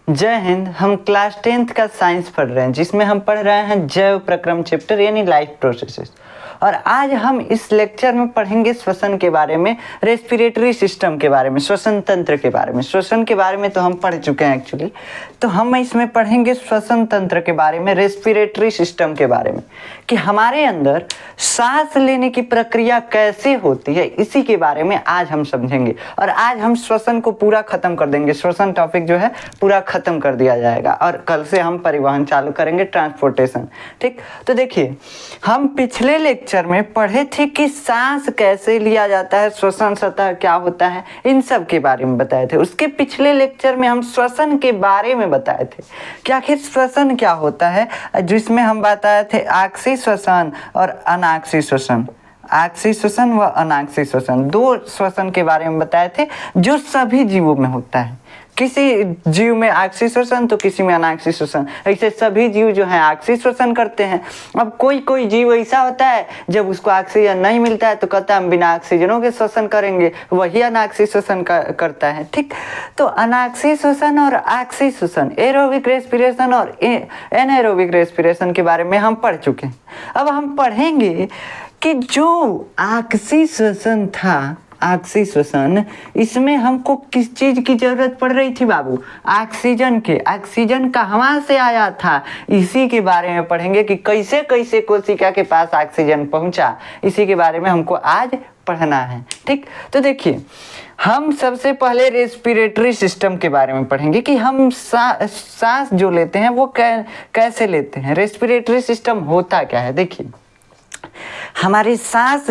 जय हिंद। हम class 10th का साइंस पढ़ रहे हैं जिसमें हम पढ़ रहे हैं जैव प्रक्रम चैप्टर यानी लाइफ प्रोसेसेस। और आज हम इस लेक्चर में पढ़ेंगे श्वसन के बारे में, रेस्पिरेटरी सिस्टम के बारे में, श्वसन तंत्र के बारे में। श्वसन के बारे में तो हम पढ़ चुके हैं एक्चुअली, तो हम इसमें पढ़ेंगे श्वसन तंत्र के बारे में, रेस्पिरेटरी सिस्टम के बारे में, कि हमारे अंदर सांस लेने की प्रक्रिया कैसे होती है, इसी के बारे में आज हम समझेंगे। और आज हम श्वसन को पूरा खत्म कर देंगे, श्वसन टॉपिक जो है पूरा खत्म कर दिया जाएगा और कल से हम परिवहन चालू करेंगे, ट्रांसपोर्टेशन। ठीक, तो देखिए हम पिछले लेक्चर में पढ़े थे कि सांस कैसे लिया जाता है, श्वसन सतह क्या होता है, इन सब के बारे में बताए थे। उसके पिछले लेक्चर में हम श्वसन के बारे में बताए थे कि आखिर श्वसन क्या होता है, जिसमें हम बताए थे आक्सीय श्वसन और अनाक्सीय श्वसन, आक्सीय श्वसन व अनाक्सीय श्वसन, दो श्वसन के बारे में बताए थे जो सभी जीवों में होता है। किसी जीव में आक्सीय श्वसन तो किसी में अनाक्सीय श्वसन, ऐसे सभी जीव जो हैं आक्सीय श्वसन करते हैं। अब कोई कोई जीव ऐसा होता है जब उसको ऑक्सीजन नहीं मिलता है तो कहता है हम बिना ऑक्सीजनों के श्वसन करेंगे, वही अनाक्सीय श्वसन करता है। ठीक, तो अनाक्सीय श्वसन और आक्सीय श्वसन, एरोबिक रेस्पिरेशन और एनाएरोबिक रेस्पिरेशन के बारे में हम पढ़ चुके हैं। अब हम पढ़ेंगे कि जो आक्सीय श्वसन था, ऑक्सीय श्वसन, इसमें हमको किस चीज की जरूरत पड़ रही थी बाबू? ऑक्सीजन के। ऑक्सीजन कहाँ से आया था, इसी के बारे में पढ़ेंगे कि कैसे कैसे कोशिका के पास ऑक्सीजन पहुंचा, इसी के बारे में हमको आज पढ़ना है। ठीक, तो देखिए हम सबसे पहले रेस्पिरेटरी सिस्टम के बारे में पढ़ेंगे कि हम सांस जो लेते हैं वो कैसे लेते हैं, रेस्पिरेटरी सिस्टम होता क्या है। देखिए हमारे सांस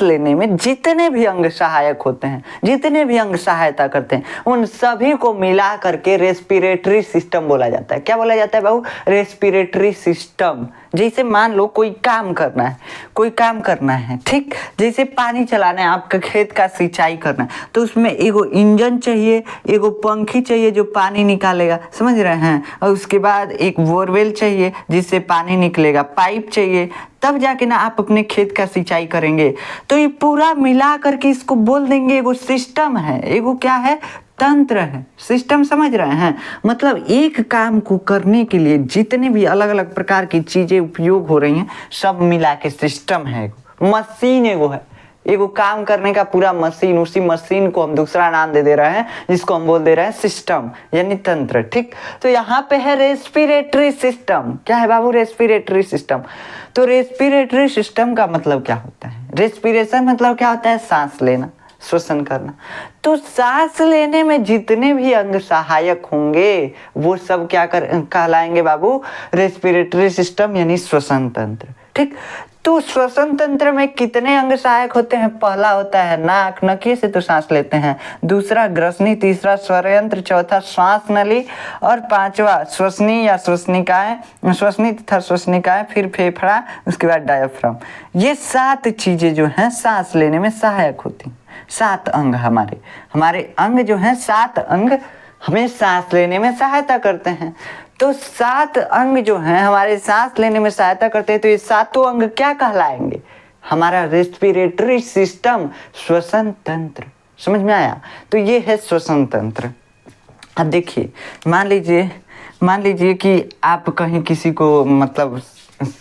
लेने में जितने भी अंग सहायक होते हैं, जितने भी अंग सहायता करते हैं, उन सभी को मिला करके रेस्पिरेटरी सिस्टम बोला जाता है। क्या बोला जाता है बाबू? Respiratory system. जैसे मान लो कोई काम करना है, ठीक, जैसे पानी चलाना है, आपका खेत का सिंचाई करना है, तो उसमें एगो इंजन चाहिए, एगो पंखी चाहिए जो पानी निकालेगा, समझ रहे हैं, और उसके बाद एक बोरवेल चाहिए जिससे पानी निकलेगा, पाइप चाहिए, तब जाके ना आप अपने खेत का सिंचाई करेंगे। तो ये पूरा मिला करके इसको बोल देंगे एगो सिस्टम है, एगो क्या है, तंत्र है, सिस्टम। समझ रहे हैं, मतलब एक काम को करने के लिए जितने भी अलग अलग प्रकार की चीजें उपयोग हो रही हैं, सब मिला के सिस्टम है। मशीन एगो है, एगो काम करने का पूरा मशीन, उसी मशीन को हम दूसरा नाम दे रहे हैं जिसको हम बोल दे रहे हैं सिस्टम यानी तंत्र। ठीक, तो यहाँ पे है रेस्पिरेटरी सिस्टम। क्या है बाबू? Respiratory system. तो रेस्पिरेटरी सिस्टम का मतलब क्या होता है? रेस्पिरेशन मतलब क्या होता है? सांस लेना, श्वसन करना। तो सांस लेने में जितने भी अंग सहायक होंगे वो सब क्या कहलाएंगे बाबू? रेस्पिरेटरी सिस्टम यानी श्वसन तंत्र। ठीक, तो श्वसन तंत्र में कितने अंग सहायक होते हैं? पहला होता है नाक, नकिए से तो सांस लेते हैं, दूसरा ग्रसनी, तीसरा स्वरयंत्र, चौथा श्वास नली और पांचवा श्वसनी या श्वसनिकाएं, श्वसनी तथा श्वसनिकाएं, फिर फेफड़ा, उसके बाद डायफ्राम। ये 7 चीजें जो हैं सांस लेने में सहायक होती हैं। 7 अंग हमारे अंग जो हैं, 7 अंग हमें सांस लेने में सहायता करते हैं। तो 7 अंग जो हैं हमारे सांस लेने में सहायता करते हैं, तो ये 7 अंग क्या कहलाएंगे? हमारा रेस्पिरेटरी सिस्टम, श्वसन तंत्र। समझ में आया? तो ये है श्वसन तंत्र। अब देखिए मान लीजिए कि आप कहीं किसी को, मतलब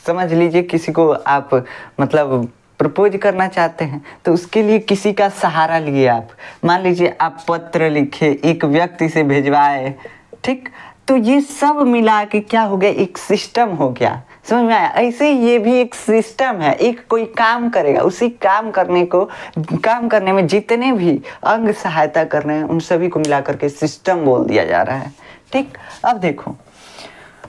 समझ लीजिए किसी को आप मतलब प्रपोज करना चाहते हैं, तो उसके लिए किसी का सहारा लिए आप, मान लीजिए आप पत्र लिखे, एक व्यक्ति से भेजवाए। ठीक, तो ये सब मिला के क्या हो गया? एक सिस्टम हो गया। समझ में आया? ऐसे ये भी एक सिस्टम है। एक कोई काम करेगा, उसी काम करने में जितने भी अंग सहायता कर रहे हैं उन सभी को मिला करके सिस्टम बोल दिया जा रहा है। ठीक, अब देखो,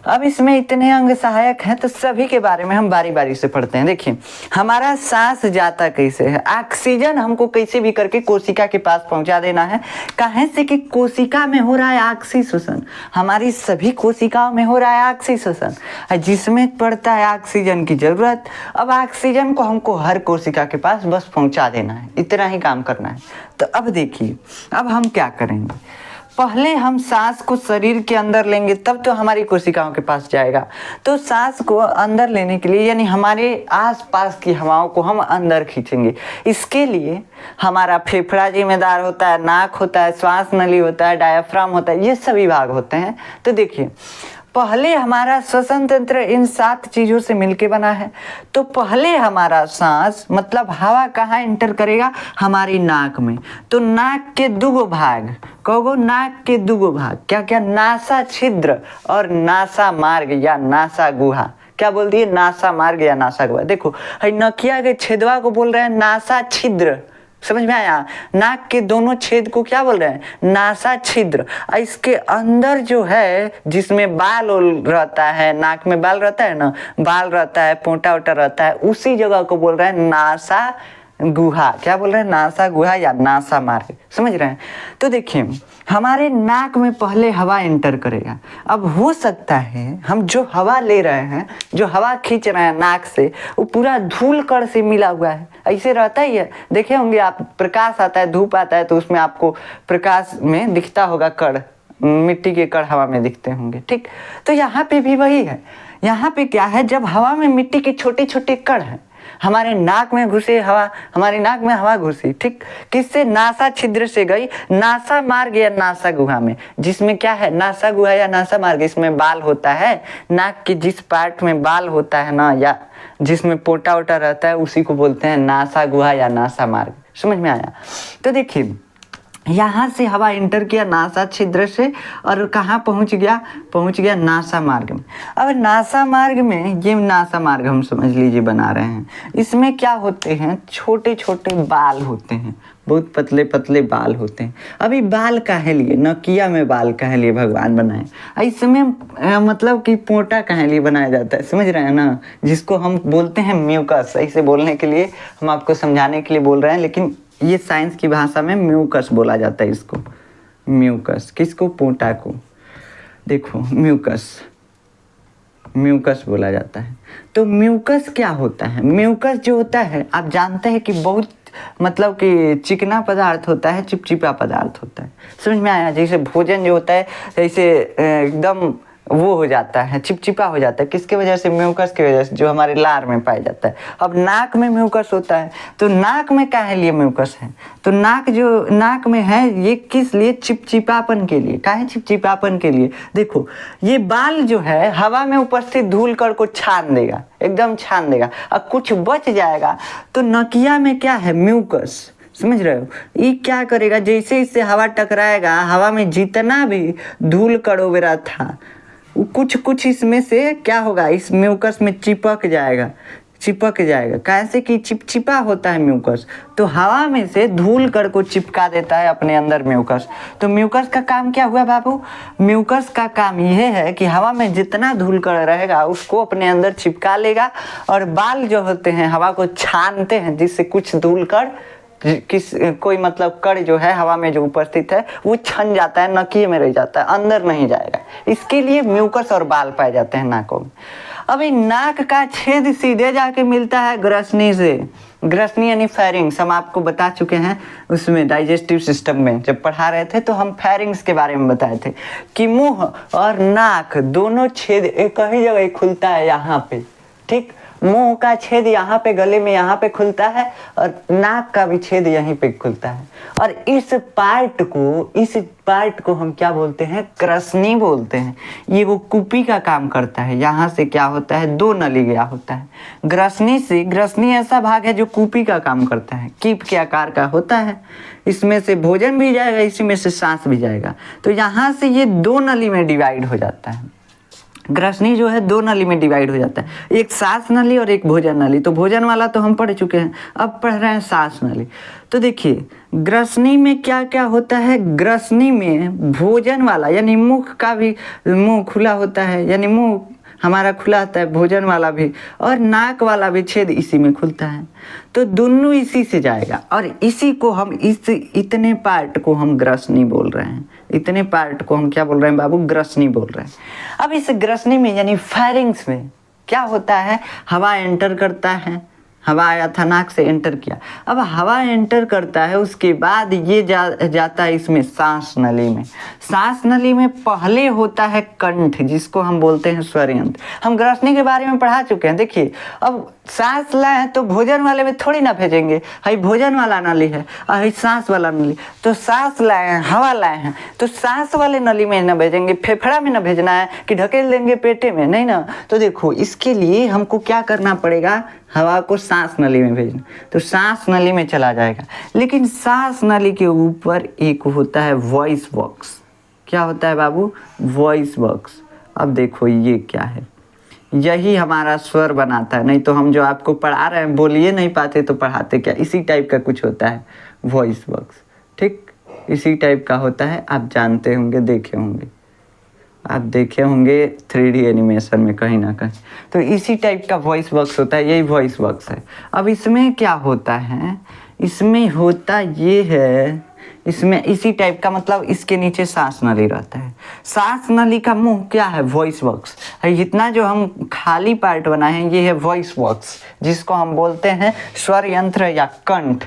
अब इसमें इतने अंग सहायक हैं तो सभी के बारे में हम बारी बारी से पढ़ते हैं। देखिए हमारा सांस जाता कैसे है? ऑक्सीजन हमको कैसे भी करके कोशिका के पास पहुंचा देना है। कहाँ से? कि कोशिका में हो रहा है ऑक्सीय श्वसन, हमारी सभी कोशिकाओं में हो रहा है ऑक्सीय श्वसन, जिसमें पड़ता है ऑक्सीजन की जरूरत। अब ऑक्सीजन को हमको हर कोशिका के पास बस पहुंचा देना है, इतना ही काम करना है। तो अब देखिए अब हम क्या करेंगे? पहले हम सांस को शरीर के अंदर लेंगे तब तो हमारी कोशिकाओं के पास जाएगा। तो सांस को अंदर लेने के लिए यानी हमारे आसपास की हवाओं को हम अंदर खींचेंगे। इसके लिए हमारा फेफड़ा जिम्मेदार होता है, नाक होता है, श्वास नली होता है, डायफ्राम होता है, ये सभी भाग होते हैं। तो देखिए पहले हमारा श्वसन तंत्र इन 7 चीज़ों से मिलके बना है। तो पहले हमारा सांस मतलब हवा कहाँ एंटर करेगा, हमारी नाक में। तो नाक के दुगो भाग, कहोगो नाक के दुगो भाग क्या क्या, नासा छिद्र और नासा मार्ग या नासा गुहा। क्या बोल दिए, नासा मार्ग या नासा गुहा। देखो नकिया के छेदवा को बोल रहे हैं नासा छिद्र, समझ में आया। नाक के दोनों छेद को क्या बोल रहे हैं, नासा छिद्र। इसके अंदर जो है जिसमें बाल रहता है, नाक में बाल रहता है ना, बाल रहता है, पोंटा वोटा रहता है, उसी जगह को बोल रहे हैं नासा गुहा। क्या बोल रहे हैं, नासा गुहा या नासा मार्ग, समझ रहे हैं। तो देखिए हमारे नाक में पहले हवा एंटर करेगा। अब हो सकता है हम जो हवा ले रहे हैं, जो हवा खींच रहे हैं नाक से, वो पूरा धूल कण से मिला हुआ है। ऐसे रहता ही है, देखे होंगे आप, प्रकाश आता है, धूप आता है तो उसमें आपको प्रकाश में दिखता होगा कण, मिट्टी के कण हवा में दिखते होंगे, ठीक। तो यहाँ पे भी वही है। यहाँ पे क्या है, जब हवा में मिट्टी के छोटे छोटे कण हैं, हमारे नाक में घुसे हवा, हमारी नाक में हवा घुसी, ठीक, किससे, नासा छिद्र से गई नासा मार्ग या नासा गुहा में, जिसमें क्या है, नासा गुहा या नासा मार्ग, इसमें बाल होता है। नाक के जिस पार्ट में बाल होता है ना, या जिसमें पोटा वोटा रहता है, उसी को बोलते हैं नासा गुहा या नासा मार्ग। समझ में आया। तो देखिए यहाँ से हवा एंटर किया नासा छिद्र से और कहाँ पहुँच गया नासा मार्ग में। अब नासा मार्ग में, ये नासा मार्ग हम समझ लीजिए बना रहे हैं, इसमें क्या होते हैं, छोटे छोटे बाल होते हैं, बहुत पतले पतले बाल होते हैं। अभी बाल काहे लिए, नकिया में बाल काहे लिए भगवान बनाए, इसमें मतलब कि पोटा काहे लिए बनाया जाता है, समझ रहे हैं ना, जिसको हम बोलते हैं म्यूकस। ऐसे बोलने के लिए हम आपको समझाने के लिए बोल रहे हैं, लेकिन ये साइंस की भाषा में म्यूकस बोला जाता है इसको। म्यूकस किसको, पोटा को। देखो म्यूकस बोला जाता है। तो म्यूकस क्या होता है, म्यूकस जो होता है आप जानते हैं कि बहुत मतलब कि चिकना पदार्थ होता है, चिपचिपा पदार्थ होता है। समझ में आया। जैसे भोजन जो होता है जैसे एकदम वो हो जाता है, चिपचिपा हो जाता है, किसके वजह से, म्यूकस की वजह से, जो हमारे लार में पाया जाता है। अब नाक में म्यूकस होता है, तो नाक में काहे लिए म्यूकस है, तो नाक जो नाक में है ये किस लिए, चिपचिपापन के लिए। काहे चिपचिपापन के लिए, देखो ये बाल जो है हवा में उपस्थित धूल कण को छान देगा, एकदम छान देगा, और कुछ बच जाएगा। तो नकिया में क्या है, म्यूकस, समझ रहे हो। ये क्या करेगा, जैसे इससे हवा टकराएगा, हवा में जितना भी धूल कण वगैरह था कुछ इसमें से क्या होगा, इस म्यूकस में चिपक जाएगा। कैसे कि चिपचिपा होता है म्यूकस, तो हवा में से धूल कण को चिपका देता है अपने अंदर म्यूकस। तो म्यूकस का काम क्या हुआ बाबू, म्यूकस का काम यह है कि हवा में जितना धूल कण रहेगा उसको अपने अंदर चिपका लेगा, और बाल जो होते हैं हवा को छानते हैं, जिससे कुछ धूल कण कोई मतलब कण जो है हवा में जो उपस्थित है वो छन जाता है, नकिए में रह जाता है, अंदर नहीं जाएगा। इसके लिए म्यूकस और बाल पाए जाते हैं नाकों में। अभी नाक का छेद सीधे जाके मिलता है ग्रसनी से। ग्रसनी यानी फेरिंग्स, हम आपको बता चुके हैं उसमें डाइजेस्टिव सिस्टम में जब पढ़ा रहे थे, तो हम फेरिंग्स के बारे में बताए थे कि मुंह और नाक दोनों छेद एक ही जगह खुलता है, यहाँ पे, ठीक। मुंह का छेद यहाँ पे गले में यहाँ पे खुलता है, और नाक का भी छेद यहीं पे खुलता है। और इस पार्ट को हम क्या बोलते हैं, ग्रसनी बोलते हैं। ये वो कुपी का काम करता है। यहाँ से क्या होता है, 2 नली गया होता है ग्रसनी ऐसा भाग है जो कुपी का काम करता है, कीप के आकार का होता है। इसमें से भोजन भी जाएगा, इसी में से सांस भी जाएगा। तो यहाँ से ये 2 नली में डिवाइड हो जाता है। ग्रसनी जो है 2 नली में डिवाइड हो जाता है, एक सांस नली और एक भोजन नली। तो भोजन वाला तो हम पढ़ चुके हैं, अब पढ़ रहे हैं सांस नली। तो देखिए ग्रसनी में क्या क्या होता है, ग्रसनी में भोजन वाला यानी मुख का भी मुंह खुला होता है, यानी मुंह हमारा खुला होता है, भोजन वाला भी, और नाक वाला भी छेद इसी में खुलता है। तो दोनों इसी से जाएगा, और इसी को हम इतने पार्ट को हम ग्रसनी बोल रहे हैं। इतने पार्ट को हम क्या बोल रहे हैं बाबू, ग्रसनी बोल रहे हैं। अब इस ग्रसनी में यानी फेरिंग्स में क्या होता है, हवा एंटर करता है, हवा आया था, नाक से एंटर किया। अब हवा एंटर करता है, उसके बाद ये जाता है इसमें सांस नली में। सांस नली में पहले होता है कंठ, जिसको हम बोलते हैं स्वर यंत्र। हम ग्रसनी के बारे में पढ़ा चुके हैं। देखिए, अब सांस लाए तो भोजन वाले में थोड़ी ना भेजेंगे, हई भोजन वाला नली है और हई सांस वाला नली। तो सांस लाए हैं, हवा लाए हैं, तो सांस वाले नली में ना भेजेंगे, फेफड़ा में ना भेजना है कि ढकेल देंगे पेटे में, नहीं ना। तो देखो, इसके लिए हमको क्या करना पड़ेगा, हवा को सांस नली में भेजना, तो सांस नली में चला जाएगा। लेकिन सांस नली के ऊपर एक होता है वॉइस बॉक्स। क्या होता है बाबू? Voice box. अब देखो ये क्या है, यही हमारा स्वर बनाता है। नहीं तो हम जो आपको पढ़ा रहे हैं बोलिए नहीं पाते तो पढ़ाते क्या। इसी टाइप का कुछ होता है वॉइस बॉक्स, ठीक इसी टाइप का होता है। आप जानते होंगे, देखे होंगे, आप देखे होंगे 3D एनिमेशन में कहीं ना कहीं। तो इसी टाइप का वॉइस बॉक्स होता है, यही वॉइस बॉक्स है। अब इसमें क्या होता है, इसमें होता ये है, इसमें इसी टाइप का, मतलब इसके नीचे सांस नली रहता है। सांस नली का मुंह क्या है? वॉइस बॉक्स है। इतना जो हम खाली पार्ट बनाए हैं ये है वॉइस बॉक्स, जिसको हम बोलते हैं स्वर यंत्र या कंठ।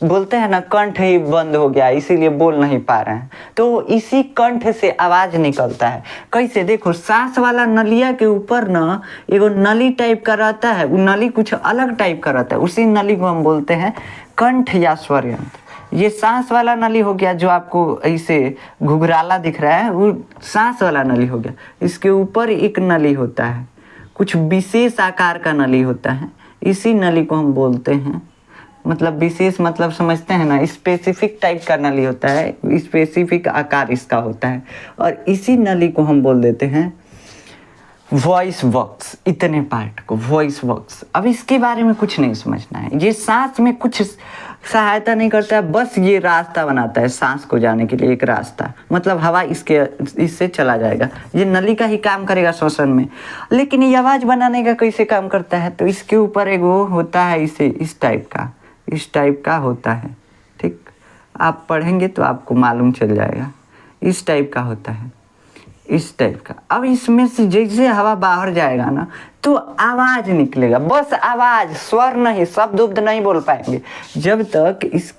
बोलते हैं ना, कंठ ही बंद हो गया इसीलिए बोल नहीं पा रहे हैं। तो इसी कंठ से आवाज निकलता है। कैसे? देखो, सांस वाला नलिया के ऊपर ना एगो नली टाइप का रहता है, वो नली कुछ अलग टाइप का रहता है, उसी नली को हम बोलते हैं कंठ या स्वर यंत्र। ये सांस वाला नली हो गया, जो आपको ऐसे घुघराला दिख रहा है, वो सांस वाला नली हो गया। इसके ऊपर एक नली होता है, कुछ विशेष आकार का नली होता है, इसी नली को हम बोलते हैं, मतलब विशेष मतलब समझते हैं ना, स्पेसिफिक टाइप का नली होता है, स्पेसिफिक आकार इसका होता है, और इसी नली को हम बोल देते हैं वॉइस बॉक्स। इतने पार्ट को वॉइस बॉक्स। अब इसके बारे में कुछ नहीं समझना है, ये सांस में कुछ सहायता नहीं करता है, बस ये रास्ता बनाता है सांस को जाने के लिए, एक रास्ता, मतलब हवा इससे चला जाएगा। ये नली का ही काम करेगा श्वसन में। लेकिन ये आवाज़ बनाने का कैसे काम करता है? तो इसके ऊपर एक वो होता है, इसे इस टाइप का होता है, ठीक। आप पढ़ेंगे तो आपको मालूम चल जाएगा। इस टाइप का होता है, इस टाइप का। अब इसमें से जैसे हवा बाहर जाएगा ना, तो आवाज निकलेगा, बस आवाज, स्वर नहीं, शब्द उब्द नहीं बोल पाएंगे जब तक इस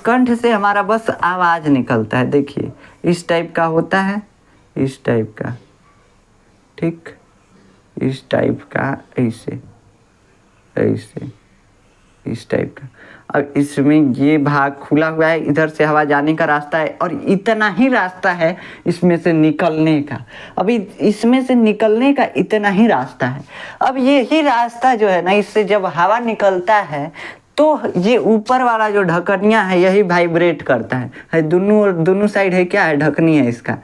कंठ से हमारा बस आवाज निकलता है। देखिए, इस टाइप का होता है, इस टाइप का, ठीक, इस टाइप का, ऐसे ऐसे, इस टाइप का। अब इसमें ये भाग खुला हुआ है, इधर से हवा जाने का रास्ता है, और इतना ही रास्ता है इसमें से निकलने का। अभी इसमें से निकलने का इतना ही रास्ता है। अब ये ही रास्ता जो है ना, इससे जब हवा निकलता है तो ये ऊपर वाला जो ढकनिया है यही वाइब्रेट करता है। दोनों साइड है, क्या है? ढकनी है इसका।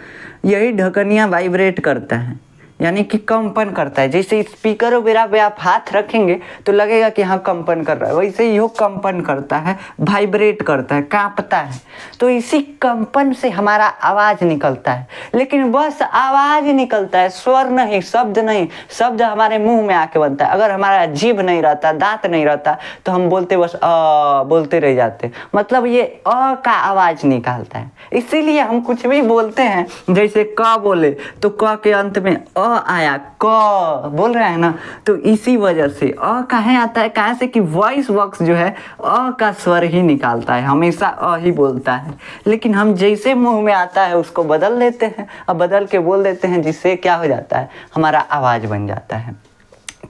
यही ढकनिया वाइब्रेट करता है, यानी कि कंपन करता है। जैसे स्पीकर वगैरह पे आप हाथ रखेंगे तो लगेगा कि हाँ कंपन कर रहा है, वैसे ही कंपन करता है, वाइब्रेट करता है, कांपता है। तो इसी कंपन से हमारा आवाज निकलता है। लेकिन बस आवाज निकलता है, स्वर नहीं, शब्द नहीं। शब्द हमारे मुंह में आके बनता है। अगर हमारा जीभ नहीं रहता, दांत नहीं रहता, तो हम बोलते बस बोलते रह जाते, मतलब ये अ का आवाज निकालता है। इसीलिए हम कुछ भी बोलते हैं, जैसे क बोले तो क के अंत में आया, क बोल रहे हैं ना, तो इसी वजह से अ कहाँ आता है? कहाँ से कि वॉइस बॉक्स जो है अ का स्वर ही निकालता है, हमेशा अ ही बोलता है। लेकिन हम जैसे मुंह में आता है उसको बदल देते हैं, अब बदल के बोल देते हैं, जिससे क्या हो जाता है? हमारा आवाज बन जाता है।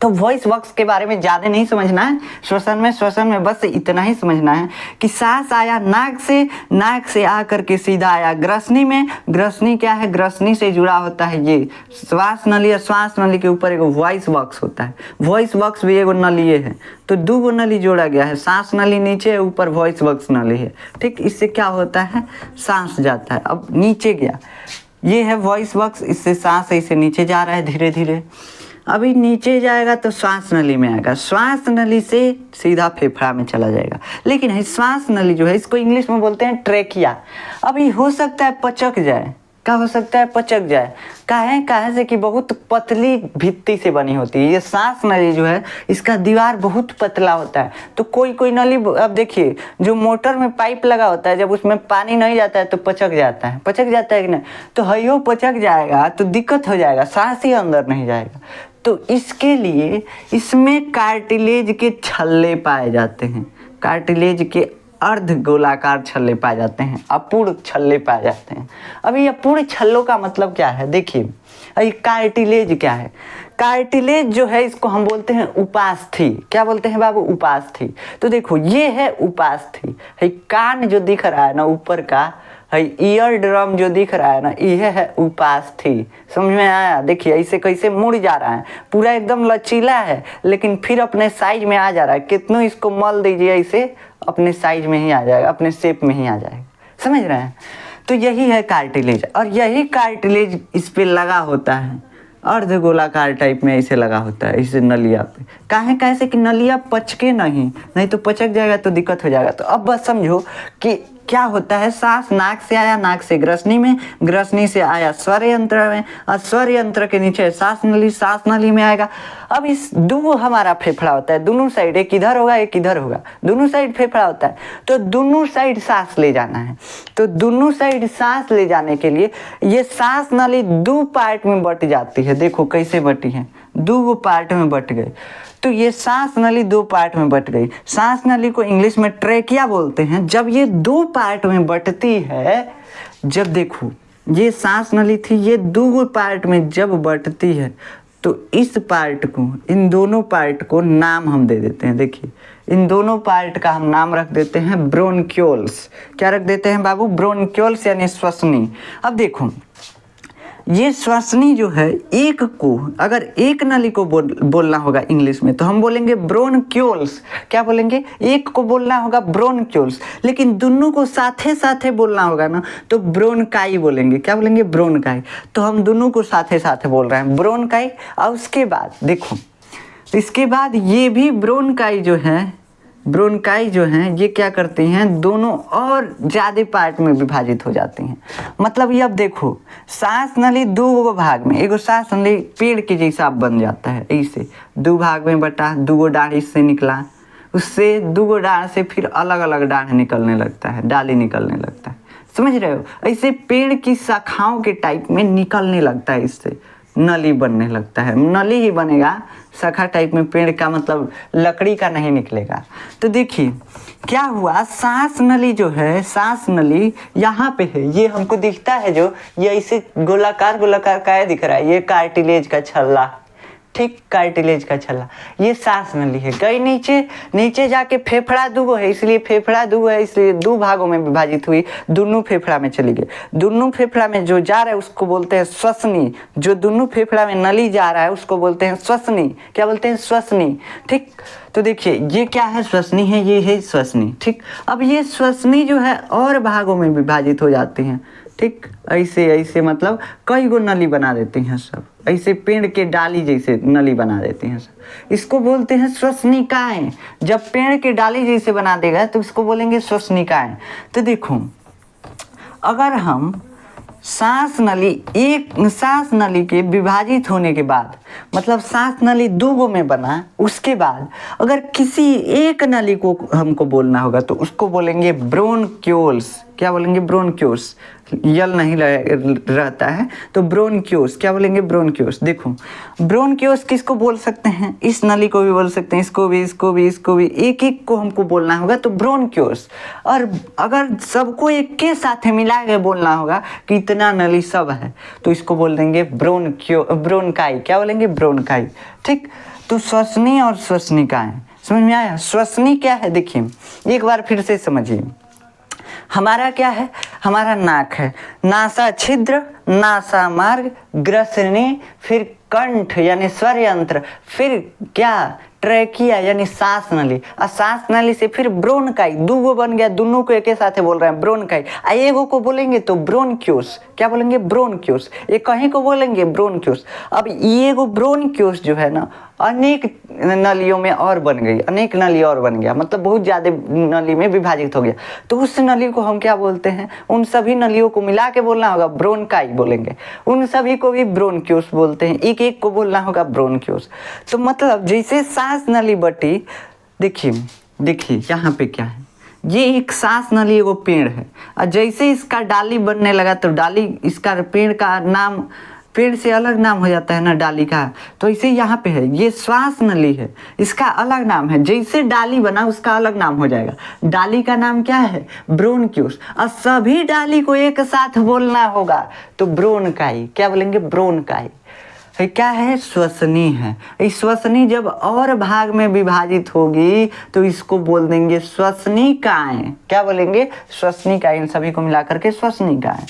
तो वॉइस बॉक्स के बारे में ज़्यादा नहीं समझना है। श्वसन में बस इतना ही समझना है कि सांस आया नाक से आकर के सीधा आया ग्रसनी में। ग्रसनी क्या है? ग्रसनी से जुड़ा होता है ये श्वास नली, या श्वास नली के ऊपर एक वॉइस बॉक्स होता है। वॉइस बॉक्स भी एगो नली है, तो दो गो नली जोड़ा गया है। सांस नली नीचे है, ऊपर वॉइस बॉक्स नली है, ठीक। इससे क्या होता है? सांस जाता है। अब नीचे गया, ये है वॉइस बॉक्स, इससे सांस ऐसे नीचे जा रहा है धीरे धीरे। अभी नीचे जाएगा तो श्वास नली में आएगा, श्वास नली से सीधा फेफड़ा में चला जाएगा। लेकिन श्वास नली जो है, इसको इंग्लिश में बोलते हैं ट्रेकिया। अभी हो सकता है पचक जाए। क्या हो सकता है? पचक जाए। काहे से कि बहुत पतली भित्ति से बनी होती है ये सांस नली जो है, इसका दीवार बहुत पतला होता है। तो कोई नली, अब देखिए, जो मोटर में पाइप लगा होता है, जब उसमें पानी नहीं जाता है तो पचक जाता है कि नहीं? तो हयो पचक जाएगा तो दिक्कत हो जाएगा, सांस ही अंदर नहीं जाएगा। तो इसके लिए इसमें कार्टिलेज के छल्ले पाए जाते हैं, कार्टिलेज के अर्ध गोलाकार छल्ले पाए जाते हैं, अपूर्ण छल्ले पाए जाते हैं। अब ये अपूर्ण छल्लों का मतलब क्या है, देखिए ये कार्टिलेज क्या है। कार्टिलेज जो है इसको हम बोलते हैं उपास्थि। क्या बोलते हैं बाबू, उपास्थि। तो देखो ये है उपास्थि, है कान जो दिख रहा है ना ऊपर का, है ईयर ड्रम जो दिख रहा है ना, यह है उपास्थि। समझ में आया, देखिए ऐसे कैसे मुड़ जा रहा है, पूरा एकदम लचीला है लेकिन फिर अपने साइज में आ जा रहा है। कितनों इसको मल दीजिए ऐसे अपने साइज में ही आ जाएगा, अपने शेप में ही आ जाएगा। समझ रहे हैं, तो यही है कार्टिलेज। और यही कार्टिलेज इस पे लगा होता है, अर्ध गोलाकार टाइप में ऐसे लगा होता है, इस नलिया पे। काहे कैसे कि नलिया पचके नहीं तो पचक जाएगा तो दिक्कत हो जाएगा। तो अब बस समझो कि क्या होता है, सांस नाक से आया, नाक से ग्रसनी में, ग्रसनी से आया स्वर यंत्र में, और स्वर यंत्र के नीचे सांस नली में आएगा। अब इस दो हमारा फेफड़ा होता है, दोनों साइड, एक इधर होगा एक इधर होगा, दोनों साइड फेफड़ा होता है। तो दोनों साइड सांस ले जाना है, तो दोनों साइड सांस ले जाने के लिए ये सांस नली दो पार्ट में बट जाती है। देखो कैसे बटी है, दो पार्ट में बट गए। तो ये सांस नली दो पार्ट में बट गई। सांस नली को इंग्लिश में ट्रेकिया बोलते हैं। जब ये दो पार्ट में बटती है, जब देखो ये सांस नली थी, ये दो पार्ट में जब बटती है तो इस पार्ट को, इन दोनों पार्ट को नाम हम दे देते हैं। देखिए इन दोनों पार्ट का हम नाम रख देते हैं ब्रोंक्यूल्स। क्या रख देते हैं बाबू, ब्रोंक्यूल्स यानी श्वसनी। अब देखो ये श्वसनी जो है, एक को अगर एक नली को बोलना होगा इंग्लिश में तो हम बोलेंगे ब्रोंक्यूल्स। क्या बोलेंगे, एक को बोलना होगा ब्रोंक्यूल्स, लेकिन दोनों को साथे साथे बोलना होगा ना तो ब्रोनकाई बोलेंगे। क्या बोलेंगे, ब्रोनकाई। तो हम दोनों को साथे साथे बोल रहे हैं ब्रोनकाई। और उसके बाद देखो, इसके बाद ये भी ब्रोनकाई जो हैं ये क्या करती हैं, दोनों और ज़्यादा पार्ट में विभाजित हो जाती हैं। मतलब ये अब देखो सांस नली दो भाग में, एगो सांस नली पेड़ के जैसा बन जाता है, ऐसे दो भाग में बटा, दो डाढ़ इससे निकला, उससे दो डाढ़ से फिर अलग अलग डाढ़ निकलने लगता है, डाली निकलने लगता है। समझ रहे हो, ऐसे पेड़ की शाखाओं के टाइप में निकलने लगता है, इससे नली बनने लगता है। नली ही बनेगा, शाखा टाइप में पेड़ का मतलब लकड़ी का नहीं निकलेगा। तो देखिए क्या हुआ, सांस नली जो है, सांस नली यहाँ पे है, ये हमको दिखता है जो ये ऐसे गोलाकार क्या दिख रहा है, ये कार्टिलेज का छल्ला, ठीक कार्टिलेज का छल्ला, ये सांस नली है। गई नीचे जाके फेफड़ा दूगो है, इसलिए फेफड़ा दूगो है, इसलिए दो भागों में विभाजित हुई, दोनों फेफड़ा में चली गई। दोनों फेफड़ा में जो जा रहा है उसको बोलते हैं श्वसनी। जो दोनों फेफड़ा में नली जा रहा है उसको बोलते हैं श्वसनी। क्या बोलते हैं, श्वसनी। ठीक, तो देखिए ये क्या है, श्वसनी है, ये है श्वसनी। ठीक, अब ये श्वसनी जो है और भागों में विभाजित हो जाती हैं। ठीक, ऐसे मतलब कई गो नली बना देती हैं सब, ऐसे पेड़ के डाली जैसे नली बना देती हैं सब। इसको बोलते हैं श्वसनिकाएं। जब पेड़ के डाली जैसे बना देगा तो इसको बोलेंगे श्वसनिकाएं। तो देखो अगर हम सांस नली के विभाजित होने के बाद, मतलब सांस नली दो गो में बना, उसके बाद अगर किसी एक नली को हमको बोलना होगा तो उसको बोलेंगे ब्रोंक्यूल्स। क्या बोलेंगे, ब्रोंक्यूल्स। यल नहीं रहता है तो ब्रोंक्यूल्स। क्या बोलेंगे, ब्रोंक्यूल्स। देखो ब्रोंक्यूल्स किसको बोल सकते हैं, इस नली को भी बोल सकते हैं, इसको भी, एक एक को हमको बोलना होगा तो ब्रोंक्यूल्स। और अगर सबको एक के साथ मिला के बोलना होगा कि इतना नली सब है तो इसको बोल देंगे ब्रोनकाई। क्या बोलेंगे, ब्रोनकाई। ठीक, तो श्वसनी और श्वसनिकाएं समझ में आया। श्वसनी क्या है, देखिए एक बार फिर से समझिए। हमारा क्या है, हमारा नाक है, नासा छिद्र, नासा मार्ग, ग्रसनी, फिर कंठ यानी स्वर यंत्र, फिर क्या ट्रैकिया यानी सांस नली, और सांस नली से फिर ब्रोनकाई। दो बन गया, दोनों को एक साथ बोल रहे हैं ब्रोनकाई। एगो को बोलेंगे तो ब्रोंक्यूल्स। क्या बोलेंगे, ब्रोंक्यूल्स। एक कहीं को बोलेंगे ब्रोंक्यूल्स। अब ये ब्रोंक्यूल्स जो है ना अनेक नलियों में और बन गई, अनेक नली और बन गया, मतलब बहुत ज़्यादा नली में विभाजित हो गया। तो उस नली को हम क्या बोलते हैं, उन सभी नलियों को मिला के बोलना होगा ब्रोनकाई बोलेंगे, उन सभी को भी ब्रोंक्यूल्स बोलते हैं, एक एक को बोलना होगा ब्रोंक्यूल्स। तो मतलब जैसे सांस नली बटी, देखिए यहाँ पे क्या है, ये एक सांस नली एगो पेड़ है, और जैसे इसका डाली बनने लगा तो डाली, इसका पेड़ का नाम पेड़ से अलग नाम हो जाता है ना डाली का, तो इसे यहाँ पे है, ये श्वास नली है, इसका अलग नाम है। जैसे डाली बना उसका अलग नाम हो जाएगा। डाली का नाम क्या है? ब्रोनक्यूल्स। और सभी डाली को एक साथ बोलना होगा तो ब्रोनकाई। क्या बोलेंगे? ब्रोनकाई। क्या है? श्वसनी है। इस श्वसनी जब और भाग में विभाजित होगी तो इसको बोल देंगे श्वसनिकाएं। क्या बोलेंगे? श्वसनिकाएं। इन सभी को मिलाकर के श्वसनिकाएं।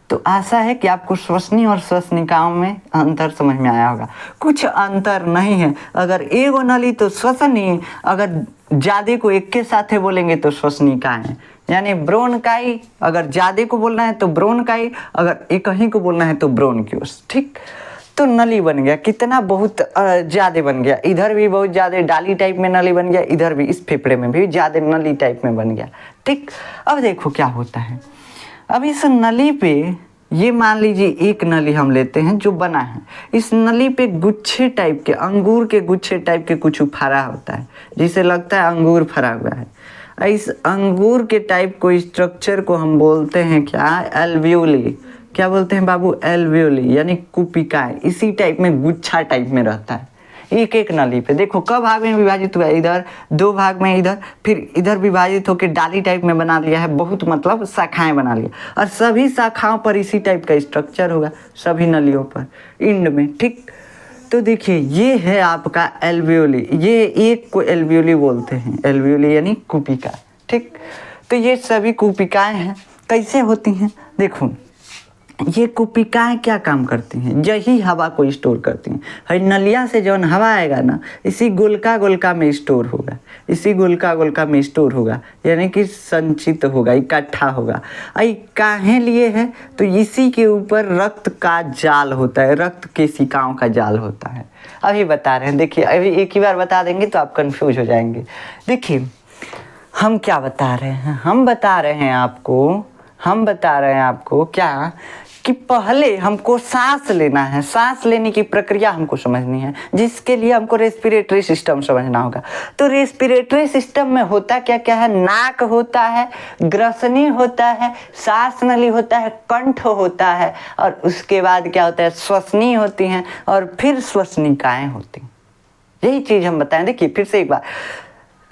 तो आशा है कि आपको श्वसनी और श्वसनिकाओं में अंतर समझ में आया होगा। कुछ अंतर नहीं है। अगर एगो नली तो श्वसनी, अगर ज्यादा को एक के साथ बोलेंगे तो श्वसनिकाएं। यानी ब्रोनकाई, अगर ज्यादा को बोलना है तो ब्रोनकाई, अगर एक ही को बोलना है तो ब्रोनक्यूल्स। ठीक, तो नली बन गया। कितना? बहुत ज़्यादा बन गया। इधर भी बहुत ज़्यादा डाली टाइप में नली बन गया, इधर भी इस फेफड़े में भी ज़्यादा नली टाइप में बन गया। ठीक, अब देखो क्या होता है। अब इस नली पे ये मान लीजिए एक नली हम लेते हैं जो बना है। इस नली पे गुच्छे टाइप के, अंगूर के गुच्छे टाइप के कुछ फरा होता है, जिसे लगता है अंगूर फरा हुआ है। इस अंगूर के टाइप को, स्ट्रक्चर को हम बोलते हैं क्या? एल्वियोली। क्या बोलते हैं बाबू? एल्वियोली, यानी कुपिकाएं। इसी टाइप में गुच्छा टाइप में रहता है एक एक नली पे। देखो कब भाग में विभाजित हुआ? इधर दो भाग में, इधर फिर इधर विभाजित होकर डाली टाइप में बना लिया है। बहुत मतलब शाखाएं बना लिया, और सभी शाखाओं पर इसी टाइप का स्ट्रक्चर होगा, सभी नलियों पर इंड में। ठीक, तो देखिए ये है आपका एल्वियोली। ये एक को एल्वियोली बोलते हैं, एल्वियोली यानी कुपिका। ठीक, तो ये सभी कुपिकाएं हैं। कैसे होती हैं? देखो ये कुपिकाएं क्या काम करती हैं? यही हवा को स्टोर करती हैं। हर नलिया से जौन हवा आएगा ना, इसी गोलका गोलका में स्टोर होगा, इसी गोलका गोलका में स्टोर होगा, यानी कि संचित होगा, इकट्ठा होगा। आई काहे लिए है? तो इसी के ऊपर रक्त का जाल होता है, रक्त केशिकाओं का जाल होता है। अभी बता रहे हैं, देखिए अभी एक ही बार बता देंगे तो आप कंफ्यूज हो जाएंगे। देखिए हम क्या बता रहे हैं? हम बता रहे हैं आपको क्या कि पहले हमको सांस लेना है। सांस लेने की प्रक्रिया हमको समझनी है, जिसके लिए हमको रेस्पिरेटरी सिस्टम समझना होगा। तो रेस्पिरेटरी सिस्टम में होता क्या क्या है? नाक होता है, ग्रसनी होता है, सांस नली होता है, कंठ होता है, और उसके बाद क्या होता है? श्वसनी होती हैं, और फिर श्वसनिकाएं होती हैं। यही चीज हम बताएं। देखिए फिर से एक बार,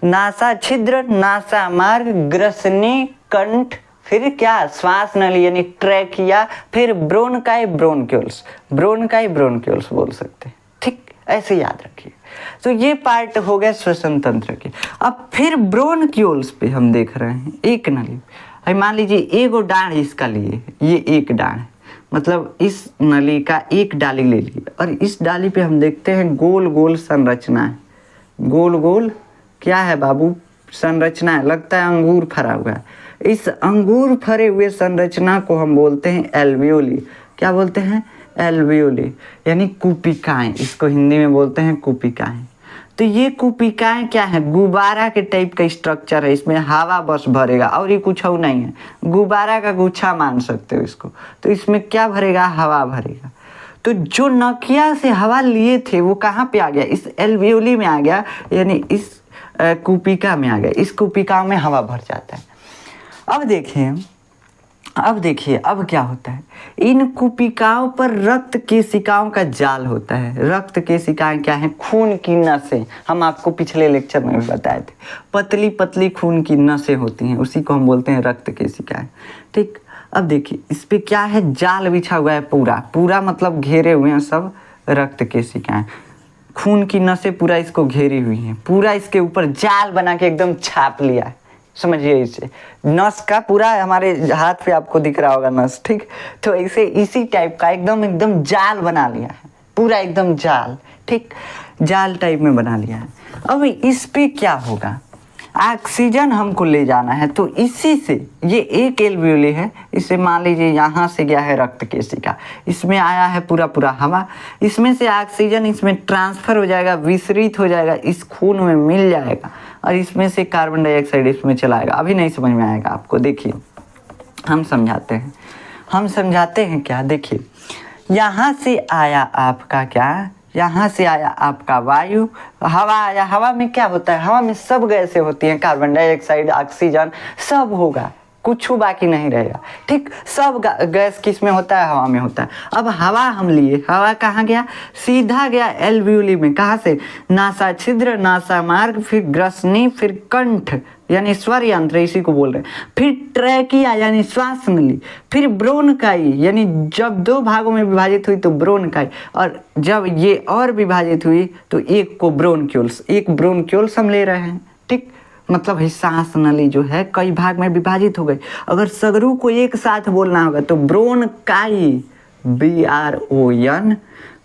नासा छिद्र, नासा मार्ग, ग्रसनी, कंठ, फिर क्या? श्वास नली यानी ट्रैकिया, फिर ब्रोनकाई, ब्रोनक्यूल्स। ब्रोनकाई, ब्रोनक्यूल्स बोल सकते हैं। ठीक, ऐसे याद रखिए। तो ये पार्ट हो गया श्वसन तंत्र के। अब फिर ब्रोनक्यूल्स पे हम देख रहे हैं एक नली। मान लीजिए एगो डाढ़ इसका लिए, ये एक डाढ़ है, मतलब इस नली का एक डाली ले ली, और इस डाली पे हम देखते हैं गोल गोल संरचना है। गोल गोल क्या है बाबू? संरचना है। लगता है अंगूर फरा हुआ है। इस अंगूर फरे हुए संरचना को हम बोलते हैं एल्वियोली। क्या बोलते हैं? एल्वियोली, यानी कुपिकाएं। इसको हिंदी में बोलते हैं कुपिकाएं। तो ये कुपिकाएं क्या है? गुब्बारा के टाइप का स्ट्रक्चर है। इसमें हवा बस भरेगा, और ये कुछ और नहीं है। गुब्बारा का गुच्छा मान सकते हो इसको। तो इसमें क्या भरेगा? हवा भरेगा। तो जो नकिया से हवा लिए थे वो कहाँ पे आ गया? इस एल्वियोली में आ गया, यानी इस कुपिका में आ गया। इस कुपिका में हवा भर जाता है। अब देखिए अब क्या होता है? इन कुपिकाओं पर रक्त केशिकाओं का जाल होता है। रक्त केशिकाएं क्या है? खून की नसें। हम आपको पिछले लेक्चर में भी बताए थे, पतली पतली खून की नसें होती हैं, उसी को हम बोलते हैं रक्त केशिकाएं। ठीक, अब देखिए इस पे क्या है? जाल बिछा हुआ है। पूरा मतलब घेरे हुए हैं सब रक्त केशिकाएं। खून की नसें पूरा इसको घेरी हुई हैं, पूरा इसके ऊपर जाल बना के एकदम छाप लिया है। समझिए इसे, नस का पूरा हमारे हाथ पे आपको दिख रहा होगा नस। ठीक, तो ऐसे इसी टाइप का एकदम जाल बना लिया है, पूरा एकदम जाल। ठीक, जाल टाइप में बना लिया है। अब इस पे क्या होगा? ऑक्सीजन हमको ले जाना है, तो इसी से, ये एक एल्वियोली है, इसे मान लीजिए यहाँ से गया है रक्त केशिका, इसमें आया है पूरा हवा, इसमें से ऑक्सीजन इसमें ट्रांसफर हो जाएगा, विसरित हो जाएगा, इस खून में मिल जाएगा, और इसमें से कार्बन डाइऑक्साइड इसमें चलाएगा। अभी नहीं समझ में आएगा आपको, देखिए हम समझाते हैं क्या। देखिए यहाँ से आया आपका क्या? यहाँ से आया आपका वायु, हवा आया। हवा में क्या होता है? हवा में सब गैसें होती हैं, कार्बन डाइऑक्साइड, ऑक्सीजन सब होगा, कुछ बाकी नहीं रहेगा। ठीक, सब गैस किस में होता है? हवा में होता है। अब हवा हम लिए, हवा कहाँ गया? सीधा गया एल्वियोली में। कहाँ से? नासा छिद्र, नासा मार्ग, फिर ग्रसनी, फिर कंठ यानी स्वर यंत्र, इसी को बोल रहे हैं। फिर ट्रैकिया यानी श्वास नली, फिर ब्रोनकाई यानी जब दो भागों में विभाजित हुई तो ब्रोनकाई, और जब ये और विभाजित हुई तो एक को ब्रोनक्यूल्स, एक ब्रोनक्यूल्स हम ले रहे हैं। ठीक, मतलब है सांस नली जो है कई भाग में विभाजित हो गई। अगर सगरू को एक साथ बोलना होगा तो ब्रोनकाई, BRON,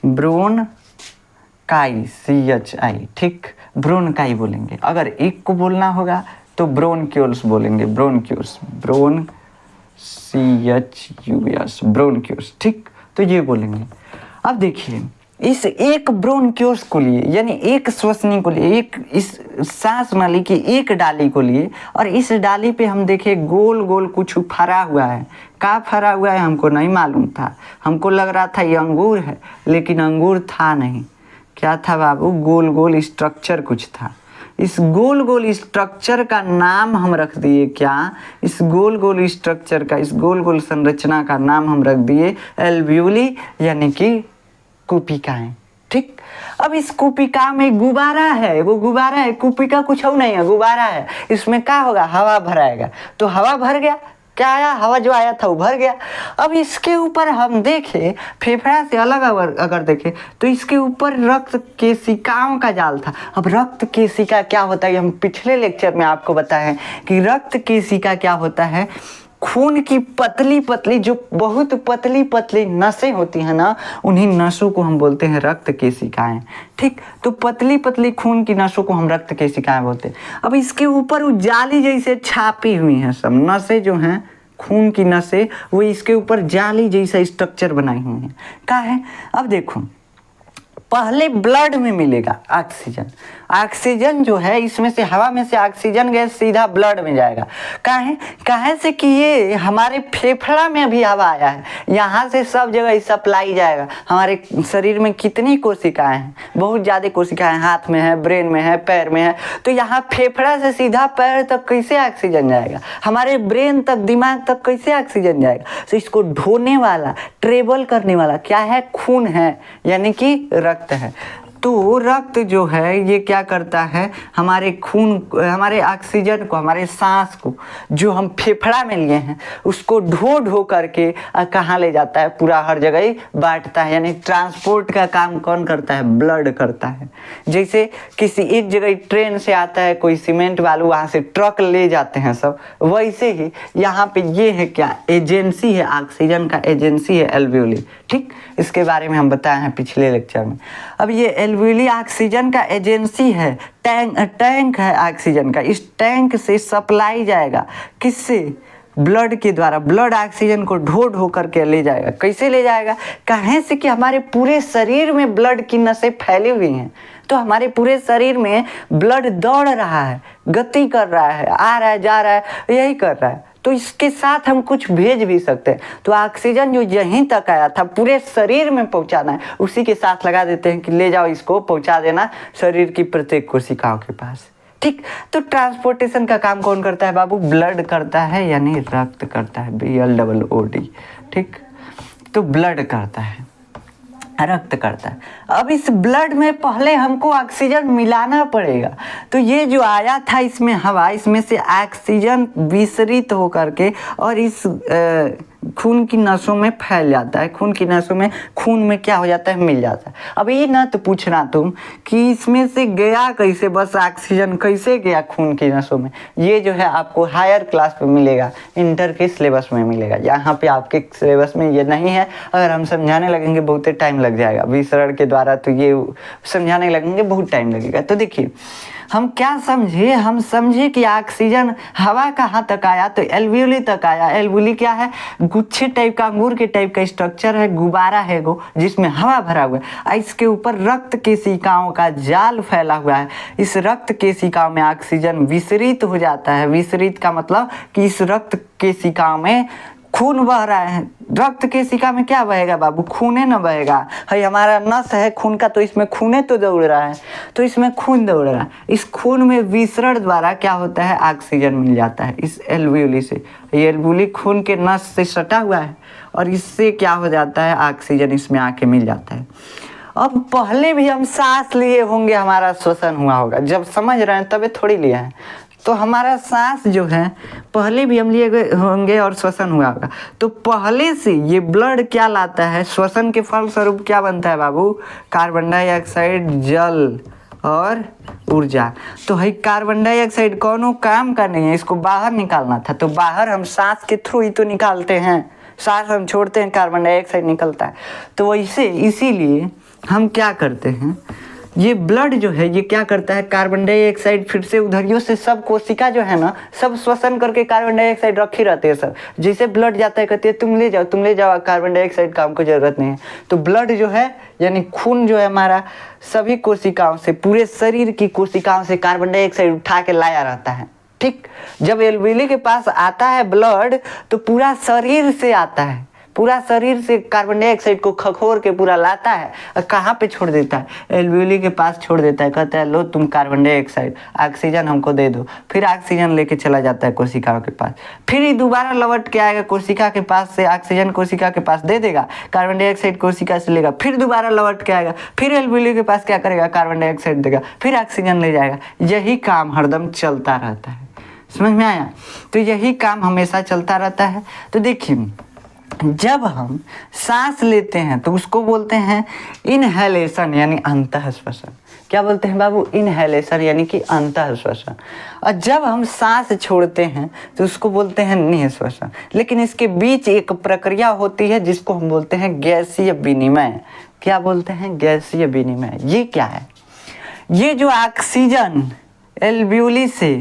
ब्रोनकाई, CHI। ठीक, ब्रोनकाई बोलेंगे। अगर एक को बोलना होगा तो ब्रोनक्यूल्स बोलेंगे, ब्रोनक्यूल्स, CHUS, ब्रोनक्यूल्स। ठीक, तो ये बोलेंगे। अब देखिए, इस एक ब्रोनक्यूल्स को लिए यानी एक श्वसनी को लिए, एक इस सांस नली की एक डाली को लिए, और इस डाली पे हम देखे गोल गोल कुछ फरा हुआ है। क्या फरा हुआ है हमको नहीं मालूम था, हमको लग रहा था ये अंगूर है, लेकिन अंगूर था नहीं। क्या था बाबू? गोल गोल स्ट्रक्चर कुछ था। इस गोल गोल स्ट्रक्चर का नाम हम रख दिए क्या? इस गोल गोल स्ट्रक्चर का, इस गोल गोल संरचना का नाम हम रख दिए एल्वियोली यानी कि कुपिकाएं। ठीक, अब इस कुपिका में गुब्बारा है, वो गुब्बारा है, कुपिका कुछ और नहीं है, गुब्बारा है। इसमें क्या होगा? हवा भराएगा। तो हवा भर गया, क्या आया? हवा जो आया था वो भर गया। अब इसके ऊपर हम देखें, फेफड़ा से अलग अगर देखें तो इसके ऊपर रक्त केशिकाओं का जाल था। अब रक्त केशिका क्या होता है? हम पिछले लेक्चर में आपको बताएं कि रक्त केशिका क्या होता है? खून की पतली पतली, जो बहुत पतली पतली नसें होती हैं ना, उन्हीं नसों को हम बोलते हैं रक्त केशिकाएं। ठीक, तो पतली पतली खून की नसों को हम रक्त केशिकाएं बोलते हैं। अब इसके ऊपर वो जाली जैसे छापी हुई हैं, सब नसें जो हैं, खून की नसें, वो इसके ऊपर जाली जैसा स्ट्रक्चर बनाई हुई हैं। क्या है? अब देखो, पहले ब्लड में मिलेगा ऑक्सीजन। ऑक्सीजन जो है इसमें से, हवा में से ऑक्सीजन गैस सीधा ब्लड में जाएगा। काहे से कि ये हमारे फेफड़ा में भी हवा आया है, यहाँ से सब जगह सप्लाई जाएगा। हमारे शरीर में कितनी कोशिकाएं हैं? बहुत ज़्यादा कोशिकाएं, हाथ में है, ब्रेन में है, पैर में है। तो यहाँ फेफड़ा से सीधा पैर तक कैसे ऑक्सीजन जाएगा? हमारे ब्रेन तक, दिमाग तक कैसे ऑक्सीजन जाएगा? तो इसको ढोने वाला, ट्रेवल करने वाला क्या है? खून है, यानी कि रक्त है। तो रक्त जो है ये क्या करता है? हमारे खून, हमारे ऑक्सीजन को, हमारे सांस को जो हम फेफड़ा में लिए हैं उसको ढो ढो करके कहाँ ले जाता है? पूरा हर जगह ही बांटता है। यानी ट्रांसपोर्ट का काम कौन करता है? ब्लड करता है। जैसे किसी एक जगह ट्रेन से आता है कोई सीमेंट वालू, वहाँ से ट्रक ले जाते हैं सब, वैसे ही यहाँ पे ये है क्या? एजेंसी है, ऑक्सीजन का एजेंसी है एल्वियोली। ठीक, इसके बारे में हम बताए हैं पिछले लेक्चर में। अब ये एल्वियोली ऑक्सीजन का एजेंसी है, टैंक है ऑक्सीजन का। इस टैंक से सप्लाई जाएगा, किससे? ब्लड के द्वारा। ब्लड ऑक्सीजन को ढो ढो करके ले जाएगा। कैसे ले जाएगा? कहें से कि हमारे पूरे शरीर में ब्लड की नसें फैली हुई हैं, तो हमारे पूरे शरीर में ब्लड दौड़ रहा है, गति कर रहा है, आ रहा है, जा रहा है, यही कर रहा है। तो इसके साथ हम कुछ भेज भी सकते हैं। तो ऑक्सीजन जो यहीं तक आया था, पूरे शरीर में पहुंचाना है, उसी के साथ लगा देते हैं कि ले जाओ, इसको पहुंचा देना शरीर की प्रत्येक कोशिकाओं के पास। ठीक, तो ट्रांसपोर्टेशन का काम कौन करता है बाबू? ब्लड करता है, यानी रक्त करता है, BLOOD। ठीक, तो ब्लड करता है, रक्त करता है। अब इस ब्लड में पहले हमको ऑक्सीजन मिलाना पड़ेगा। तो ये जो आया था इसमें हवा, इसमें से ऑक्सीजन विसरित होकर के और इस खून की नसों में फैल जाता है। खून की नसों में, खून में क्या हो जाता है? मिल जाता है। अब ये ना तो पूछना तुम कि इसमें से गया कैसे, बस ऑक्सीजन कैसे गया खून की नसों में? ये जो है आपको हायर क्लास पे मिलेगा, इंटर के सिलेबस में मिलेगा। यहाँ पे आपके सिलेबस में ये नहीं है। अगर हम समझाने लगेंगे बहुत टाइम लग जाएगा विसरण के द्वारा, तो ये समझाने लगेंगे बहुत टाइम लगेगा। तो देखिए, हम क्या समझे? हम समझे कि ऑक्सीजन हवा कहाँ तक आया? तो एल्वियोली तक आया। एल्वियोली क्या है? गुच्छे टाइप का, अंगूर के टाइप का स्ट्रक्चर है, गुब्बारा है वो, जिसमें हवा भरा हुआ है। इसके ऊपर रक्त केशिकाओं का जाल फैला हुआ है। इस रक्त केशिकाओं में ऑक्सीजन विसरित हो जाता है। विसरित का मतलब कि इस रक्त केशिकाओं में खून बह रहा है, रक्त केशिका में क्या बहेगा बाबू? खूने न बहेगा। है हमारा नस है खून का, तो इसमें खूने तो दौड़ रहा है, तो इसमें खून दौड़ रहा है। इस खून में विसरण द्वारा क्या होता है? ऑक्सीजन मिल जाता है इस एल्वियोली से। ये एल्वियोली खून के नस से सटा हुआ है और इससे क्या हो जाता है? ऑक्सीजन इसमें आके मिल जाता है। अब पहले भी हम सांस लिए होंगे, हमारा श्वसन हुआ होगा। जब समझ रहे हैं तबे थोड़ी लिया है। तो हमारा सांस जो है पहले भी हम लिए गए होंगे और श्वसन हुआ होगा। तो पहले से ये ब्लड क्या लाता है? श्वसन के फलस्वरूप क्या बनता है बाबू? कार्बन डाइऑक्साइड, जल और ऊर्जा। तो है कार्बन डाइऑक्साइड कौनो काम का नहीं है, इसको बाहर निकालना था। तो बाहर हम सांस के थ्रू ही तो निकालते हैं, सांस हम छोड़ते हैं, कार्बन डाइऑक्साइड निकलता है। तो वैसे इसीलिए हम क्या करते हैं, ये ब्लड जो है ये क्या करता है? कार्बन डाइऑक्साइड फिर से उधरियों से सब कोशिका जो है ना, सब श्वसन करके कार्बन डाइऑक्साइड रखी रहते हैं सब। जैसे ब्लड जाता है कहते हैं तुम ले जाओ, कार्बन डाइऑक्साइड काम को जरूरत नहीं है। तो ब्लड जो है यानी खून जो है हमारा, सभी कोशिकाओं से, पूरे शरीर की कोशिकाओं से कार्बन डाइऑक्साइड उठा के लाया रहता है। ठीक, जब एल्वियोली के पास आता है ब्लड तो पूरा शरीर से आता है, पूरा शरीर से कार्बन डाइऑक्साइड को खखोर के पूरा लाता है और कहाँ पे छोड़ देता है? एल्वियोली के पास छोड़ देता है। कहता है लो तुम कार्बन डाइऑक्साइड, ऑक्सीजन हमको दे दो। फिर ऑक्सीजन लेके चला जाता है कोशिकाओं के पास। फिर ही दोबारा लौट के आएगा कोशिका के पास से, ऑक्सीजन कोशिका के पास दे देगा, कार्बन डाइऑक्साइड कोशिका से लेगा, फिर दोबारा लौट के आएगा, फिर एल्वियोली के पास क्या करेगा? कार्बन डाइऑक्साइड देगा, फिर ऑक्सीजन ले जाएगा। यही काम हरदम चलता रहता है। समझ में आया? तो यही काम हमेशा चलता रहता है। तो देखिए, जब हम सांस लेते हैं तो उसको बोलते हैं इनहेलेशन यानी अंतःश्वसन। क्या बोलते हैं बाबू? इनहेलेशन यानी कि अंतःश्वसन। और जब हम सांस छोड़ते हैं तो उसको बोलते हैं निःश्वसन। लेकिन इसके बीच एक प्रक्रिया होती है जिसको हम बोलते हैं गैसीय विनिमय। क्या बोलते हैं? गैसीय विनिमय। ये क्या है? ये जो ऑक्सीजन एल्वियोली से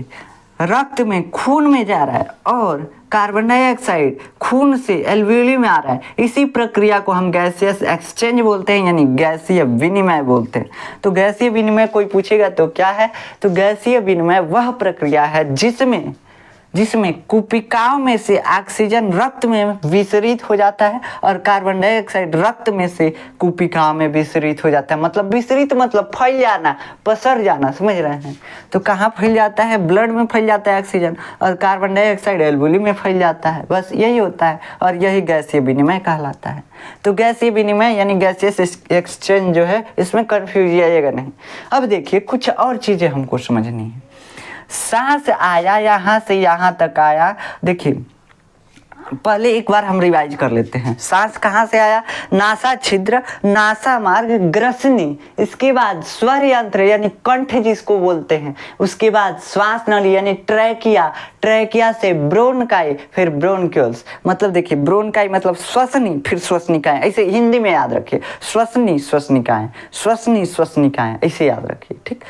रक्त में, खून में जा रहा है और कार्बन डाइऑक्साइड खून से एल्वियोली में आ रहा है, इसी प्रक्रिया को हम गैसियस एक्सचेंज बोलते हैं यानी गैसीय विनिमय बोलते हैं। तो गैसीय विनिमय कोई पूछेगा तो क्या है? तो गैसीय विनिमय वह प्रक्रिया है जिसमें कुपिकाओं में से ऑक्सीजन रक्त में विसरित हो जाता है और कार्बन डाइऑक्साइड रक्त में से कुपिकाओं में विसरित हो जाता है। मतलब विसरित मतलब फैल जाना, पसर जाना। समझ रहे हैं? तो कहाँ फैल जाता है? ब्लड में फैल जाता है ऑक्सीजन और कार्बन डाइऑक्साइड एल्वियोली में फैल जाता है। बस यही होता है और यही गैसीय विनिमय कहलाता है। तो गैसीय विनिमय यानी गैसियस एक्सचेंज जो है, इसमें कन्फ्यूज आइएगा नहीं। अब देखिए कुछ और चीज़ें हमको समझनी है। सांस आया, यहाँ से यहाँ तक आया। देखिए पहले एक बार हम रिवाइज कर लेते हैं। सांस कहाँ से आया? नासा छिद्र, नासा मार्ग, ग्रसनी, इसके बाद स्वर यंत्र यानी कंठ जिसको बोलते हैं, उसके बाद श्वास नली यानी ट्रैकिया, ट्रैकिया से ब्रोनकाई, फिर ब्रोनक्यूल्स। मतलब देखिए ब्रोनकाई मतलब श्वसनी, फिर श्वसनिकाएं। ऐसे हिंदी में याद रखिए, श्वसनी श्वसनिकाएं, श्वसनी श्वसनिकाएं, ऐसे याद रखिए। ठीक,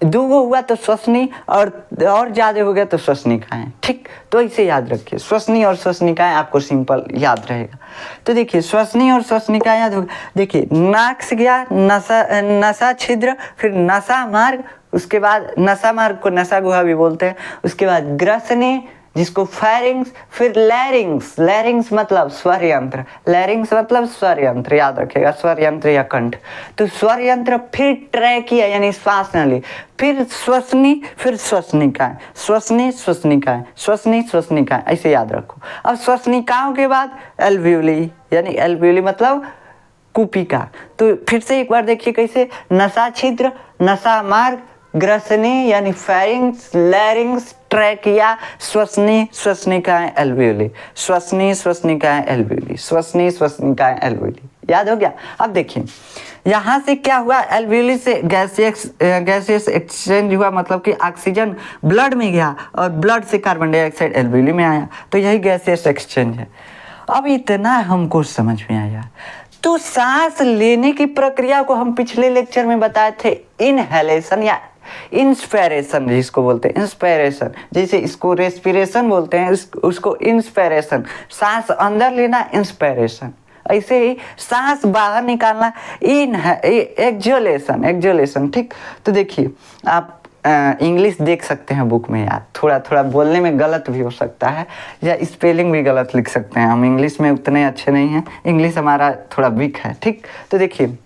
दूगो हुआ तो श्वसनी और ज्यादा हो गया तो श्वसनिकाएं। ठीक, तो ऐसे याद रखिए, श्वसनी और श्वसनिकाएं आपको सिंपल याद रहेगा। तो देखिए श्वसनी और श्वसनिकाएं याद होगा। देखिए नाक से गया नसा छिद्र, फिर नसा मार्ग, उसके बाद नसा मार्ग को नसा गुहा भी बोलते हैं, उसके बाद ग्रसनी जिसको फेरिंग्स, फिर लैरिंग्स, लैरिंग्स मतलब स्वर यंत्र, लैरिंग्स मतलब स्वर यंत्र, याद रखिएगा स्वर यंत्र या कंठ। तो स्वर यंत्र, फिर ट्रैकिया यानी श्वास नली, फिर श्वसनी, फिर श्वसनिकाएं, श्वसनी श्वसनिकाएं, श्वसनी श्वसनिकाएं, ऐसे याद रखो। अब श्वसनिकाओं के बाद एल्वियोली यानी एल्वियोली मतलब कुपिका। तो फिर से एक बार देखिए कैसे, नसा छिद्र, नसा मार्ग, ग्रसनी यानी फेरिंग्स, लैरिंग्स, ट्रैकिया, श्वसनी श्वसनिकाएं एल्वियोली, श्वसनी श्वसनिकाएं एल्वियोली, श्वसनी श्वसनिकाएं एल्वियोली। याद हो गया? अब देखिए यहाँ से क्या हुआ, एल्वियोली से गैसियस एक्सचेंज हुआ, मतलब कि ऑक्सीजन ब्लड में गया और ब्लड से कार्बन डाइऑक्साइड एल्वियोली में आया, तो यही गैसियस एक्सचेंज है। अब इतना हमको समझ में आया। तो सांस लेने की प्रक्रिया को हम पिछले लेक्चर में बताए थे इनहेलेशन या इंस्पिरेशन जिसको बोलते हैं, इंस्पिरेशन। जैसे इसको रेस्पिरेशन बोलते हैं, उसको इंस्पिरेशन, सांस अंदर लेना इंस्पिरेशन। ऐसे ही सांस बाहर निकालना एक्सहेलेशन, एक्सहेलेशन। ठीक, तो देखिए आप इंग्लिश देख सकते हैं बुक में यार, थोड़ा थोड़ा बोलने में गलत भी हो सकता है या स्पेलिंग भी गलत लिख सकते हैं, हम इंग्लिश में उतने अच्छे नहीं हैं, इंग्लिश हमारा थोड़ा वीक है। ठीक, तो देखिए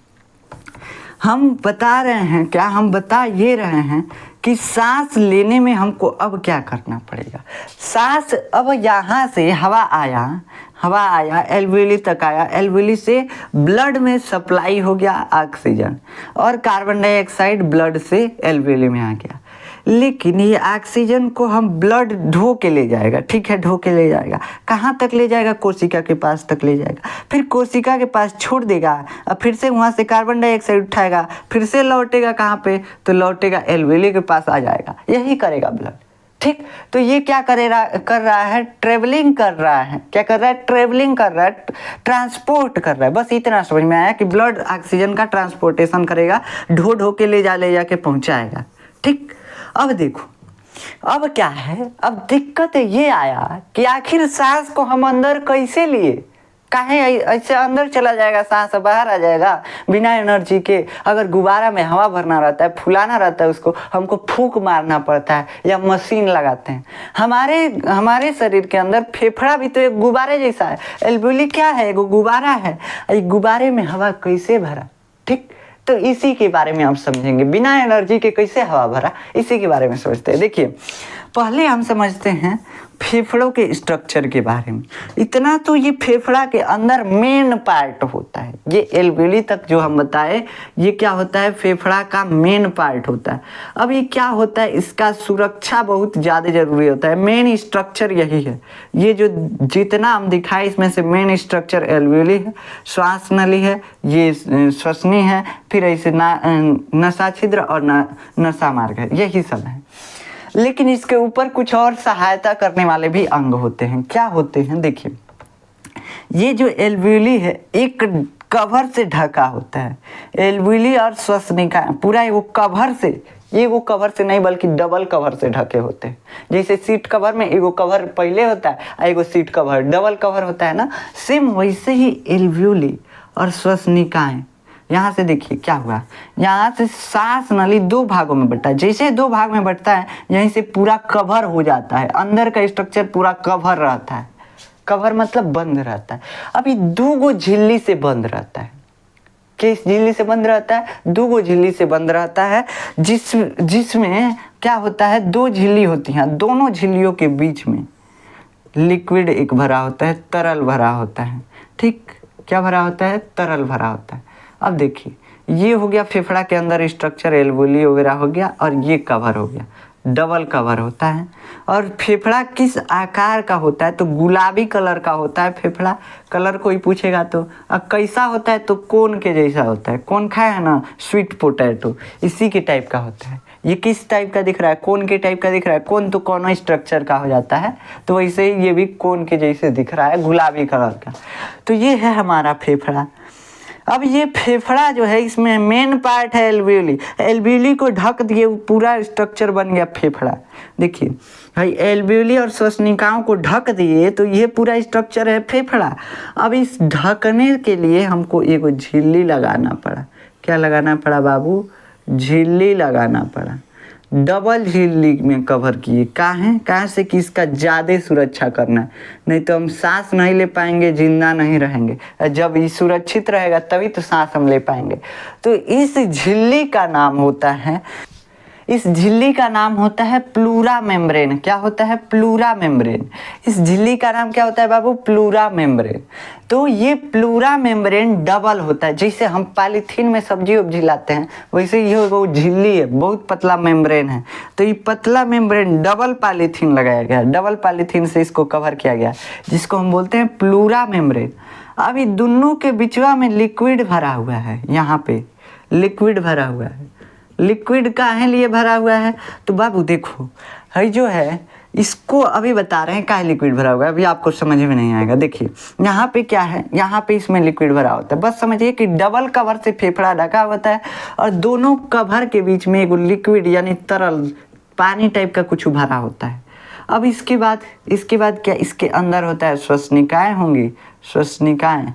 हम बता रहे हैं, क्या हम बता ये रहे हैं कि सांस लेने में हमको अब क्या करना पड़ेगा। सांस अब यहाँ से हवा आया एल्वियोली तक आया, एल्वियोली से ब्लड में सप्लाई हो गया ऑक्सीजन और कार्बन डाइऑक्साइड ब्लड से एल्वियोली में आ गया। लेकिन ये ऑक्सीजन को हम ब्लड ढो के ले जाएगा, ठीक है, ढो के ले जाएगा, कहाँ तक ले जाएगा, कोशिका के पास तक ले जाएगा, फिर कोशिका के पास छोड़ देगा और फिर से वहाँ से कार्बन डाइऑक्साइड उठाएगा, फिर से लौटेगा कहाँ पे, तो लौटेगा एल्वियोली के पास आ जाएगा, यही करेगा ब्लड। ठीक, तो ये क्या कर रहा है, ट्रेवलिंग कर रहा है, क्या कर रहा है, ट्रेवलिंग कर रहा है, ट्रांसपोर्ट कर रहा है। बस इतना समझ में आया कि ब्लड ऑक्सीजन का ट्रांसपोर्टेशन करेगा, ढो के ले जाके पहुंचाएगा। ठीक, अब देखो अब क्या है, अब दिक्कत ये आया कि आखिर सांस को हम अंदर कैसे लिए, काहे ऐसे अंदर चला जाएगा, सांस बाहर आ जाएगा बिना एनर्जी के। अगर गुब्बारा में हवा भरना रहता है, फुलाना रहता है, उसको हमको फूंक मारना पड़ता है या मशीन लगाते हैं। हमारे शरीर के अंदर फेफड़ा भी तो एक गुब्बारे जैसा है, एल्वियोली क्या है, एक गुब्बारा है, गुब्बारे में हवा कैसे भरा। ठीक, तो इसी के बारे में हम समझेंगे, बिना एनर्जी के कैसे हवा भरा, इसी के बारे में सोचते हैं। देखिए पहले हम समझते हैं फेफड़ों के स्ट्रक्चर के बारे में। इतना तो ये फेफड़ा के अंदर मेन पार्ट होता है, ये एल्वियोली तक जो हम बताए ये क्या होता है, फेफड़ा का मेन पार्ट होता है। अब ये क्या होता है, इसका सुरक्षा बहुत ज़्यादा जरूरी होता है, मेन स्ट्रक्चर यही है। ये जो जितना हम दिखाए इसमें से मेन स्ट्रक्चर एल्वियोली है, श्वास नली है, ये श्वसनी है, फिर ऐसे नसा छिद्र और नसा मार्ग है, यही सब है। लेकिन इसके ऊपर कुछ और सहायता करने वाले भी अंग होते हैं। क्या होते हैं, देखिए ये जो एल्वियोली है एक कवर से ढका होता है, एल्वियोली और श्वसनिका पूरा वो कवर से नहीं बल्कि डबल कवर से ढके होते हैं। जैसे सीट कवर में एगो कवर पहले होता है, एगो सीट कवर डबल कवर होता है ना, सेम वैसे ही एल्वियोली और श्वसनिकाएं। यहाँ से देखिए क्या हुआ, यहाँ से सांस नली दो भागों में बंटा है, जैसे दो भाग में बंटता है यहीं से पूरा कवर हो जाता है, अंदर का स्ट्रक्चर पूरा कवर रहता है, कवर मतलब बंद रहता है। अभी दो गो झिल्ली से बंद रहता है, किस झिल्ली से बंद रहता है, दो गो झिल्ली से बंद रहता है, जिसमें क्या होता है, दो झिल्ली होती हैं, दोनों झिल्लियों के बीच में लिक्विड एक भरा होता है, तरल भरा होता है। ठीक, क्या भरा होता है, तरल भरा होता है। अब देखिए ये हो गया फेफड़ा के अंदर स्ट्रक्चर, एल्वियोली वगैरह हो गया, और ये कवर हो गया, डबल कवर होता है। और फेफड़ा किस आकार का होता है, तो गुलाबी कलर का होता है फेफड़ा। कलर कोई पूछेगा तो कैसा होता है, तो कोन के जैसा होता है, कोन खाया है ना, स्वीट पोटैटो, इसी के टाइप का होता है। ये किस टाइप का दिख रहा है, कोन के टाइप का दिख रहा है, कोन तो कौन स्ट्रक्चर का हो जाता है, तो वैसे ही ये भी कोन के जैसे दिख रहा है, गुलाबी कलर का। तो ये है हमारा फेफड़ा। अब ये फेफड़ा जो है इसमें मेन पार्ट है एल्वियोली, एल्वियोली को ढक दिए पूरा स्ट्रक्चर बन गया फेफड़ा। देखिए भाई एल्वियोली और श्वसनिकाओं को ढक दिए तो ये पूरा स्ट्रक्चर है फेफड़ा। अब इस ढकने के लिए हमको एक झिल्ली लगाना पड़ा। क्या लगाना पड़ा बाबू, झिल्ली लगाना पड़ा। डबल झिल्ली में कवर किए, कहाँ से कि इसका ज़्यादा सुरक्षा करना है, नहीं तो हम सांस नहीं ले पाएंगे, जिंदा नहीं रहेंगे। जब ये सुरक्षित रहेगा तभी तो सांस हम ले पाएंगे। तो इस झिल्ली का नाम होता है, इस झिल्ली का नाम होता है प्लूरा मेम्ब्रेन। क्या होता है, प्लूरा मेम्ब्रेन। इस झिल्ली का नाम क्या होता है बाबू, प्लूरा मेम्ब्रेन। तो ये प्लूरा मेम्ब्रेन डबल होता है, जैसे हम पॉलीथीन में सब्जी उब्जी लाते हैं वैसे ये वो झिल्ली है, बहुत पतला मेम्ब्रेन है। तो ये पतला मेम्ब्रेन डबल पॉलीथीन लगाया गया, डबल पॉलीथीन से इसको कवर किया गया, जिसको हम बोलते हैं प्लूरा मेम्ब्रेन। अभी दोनों के बिचवा में लिक्विड भरा हुआ है, यहाँ पे लिक्विड भरा हुआ है। लिक्विड काहे लिए भरा हुआ है, तो बाबू देखो है जो है इसको अभी बता रहे हैं काहे लिक्विड भरा हुआ है, अभी आपको समझ में नहीं आएगा। देखिए यहाँ पे क्या है, यहाँ पे इसमें लिक्विड भरा होता है। बस समझिए कि डबल कवर से फेफड़ा ढका होता है और दोनों कवर के बीच में एक लिक्विड यानी तरल पानी टाइप का कुछ भरा होता है। अब इसके बाद क्या, इसके अंदर होता है श्वसनिकाएँ होंगी, श्वसनिकाएँ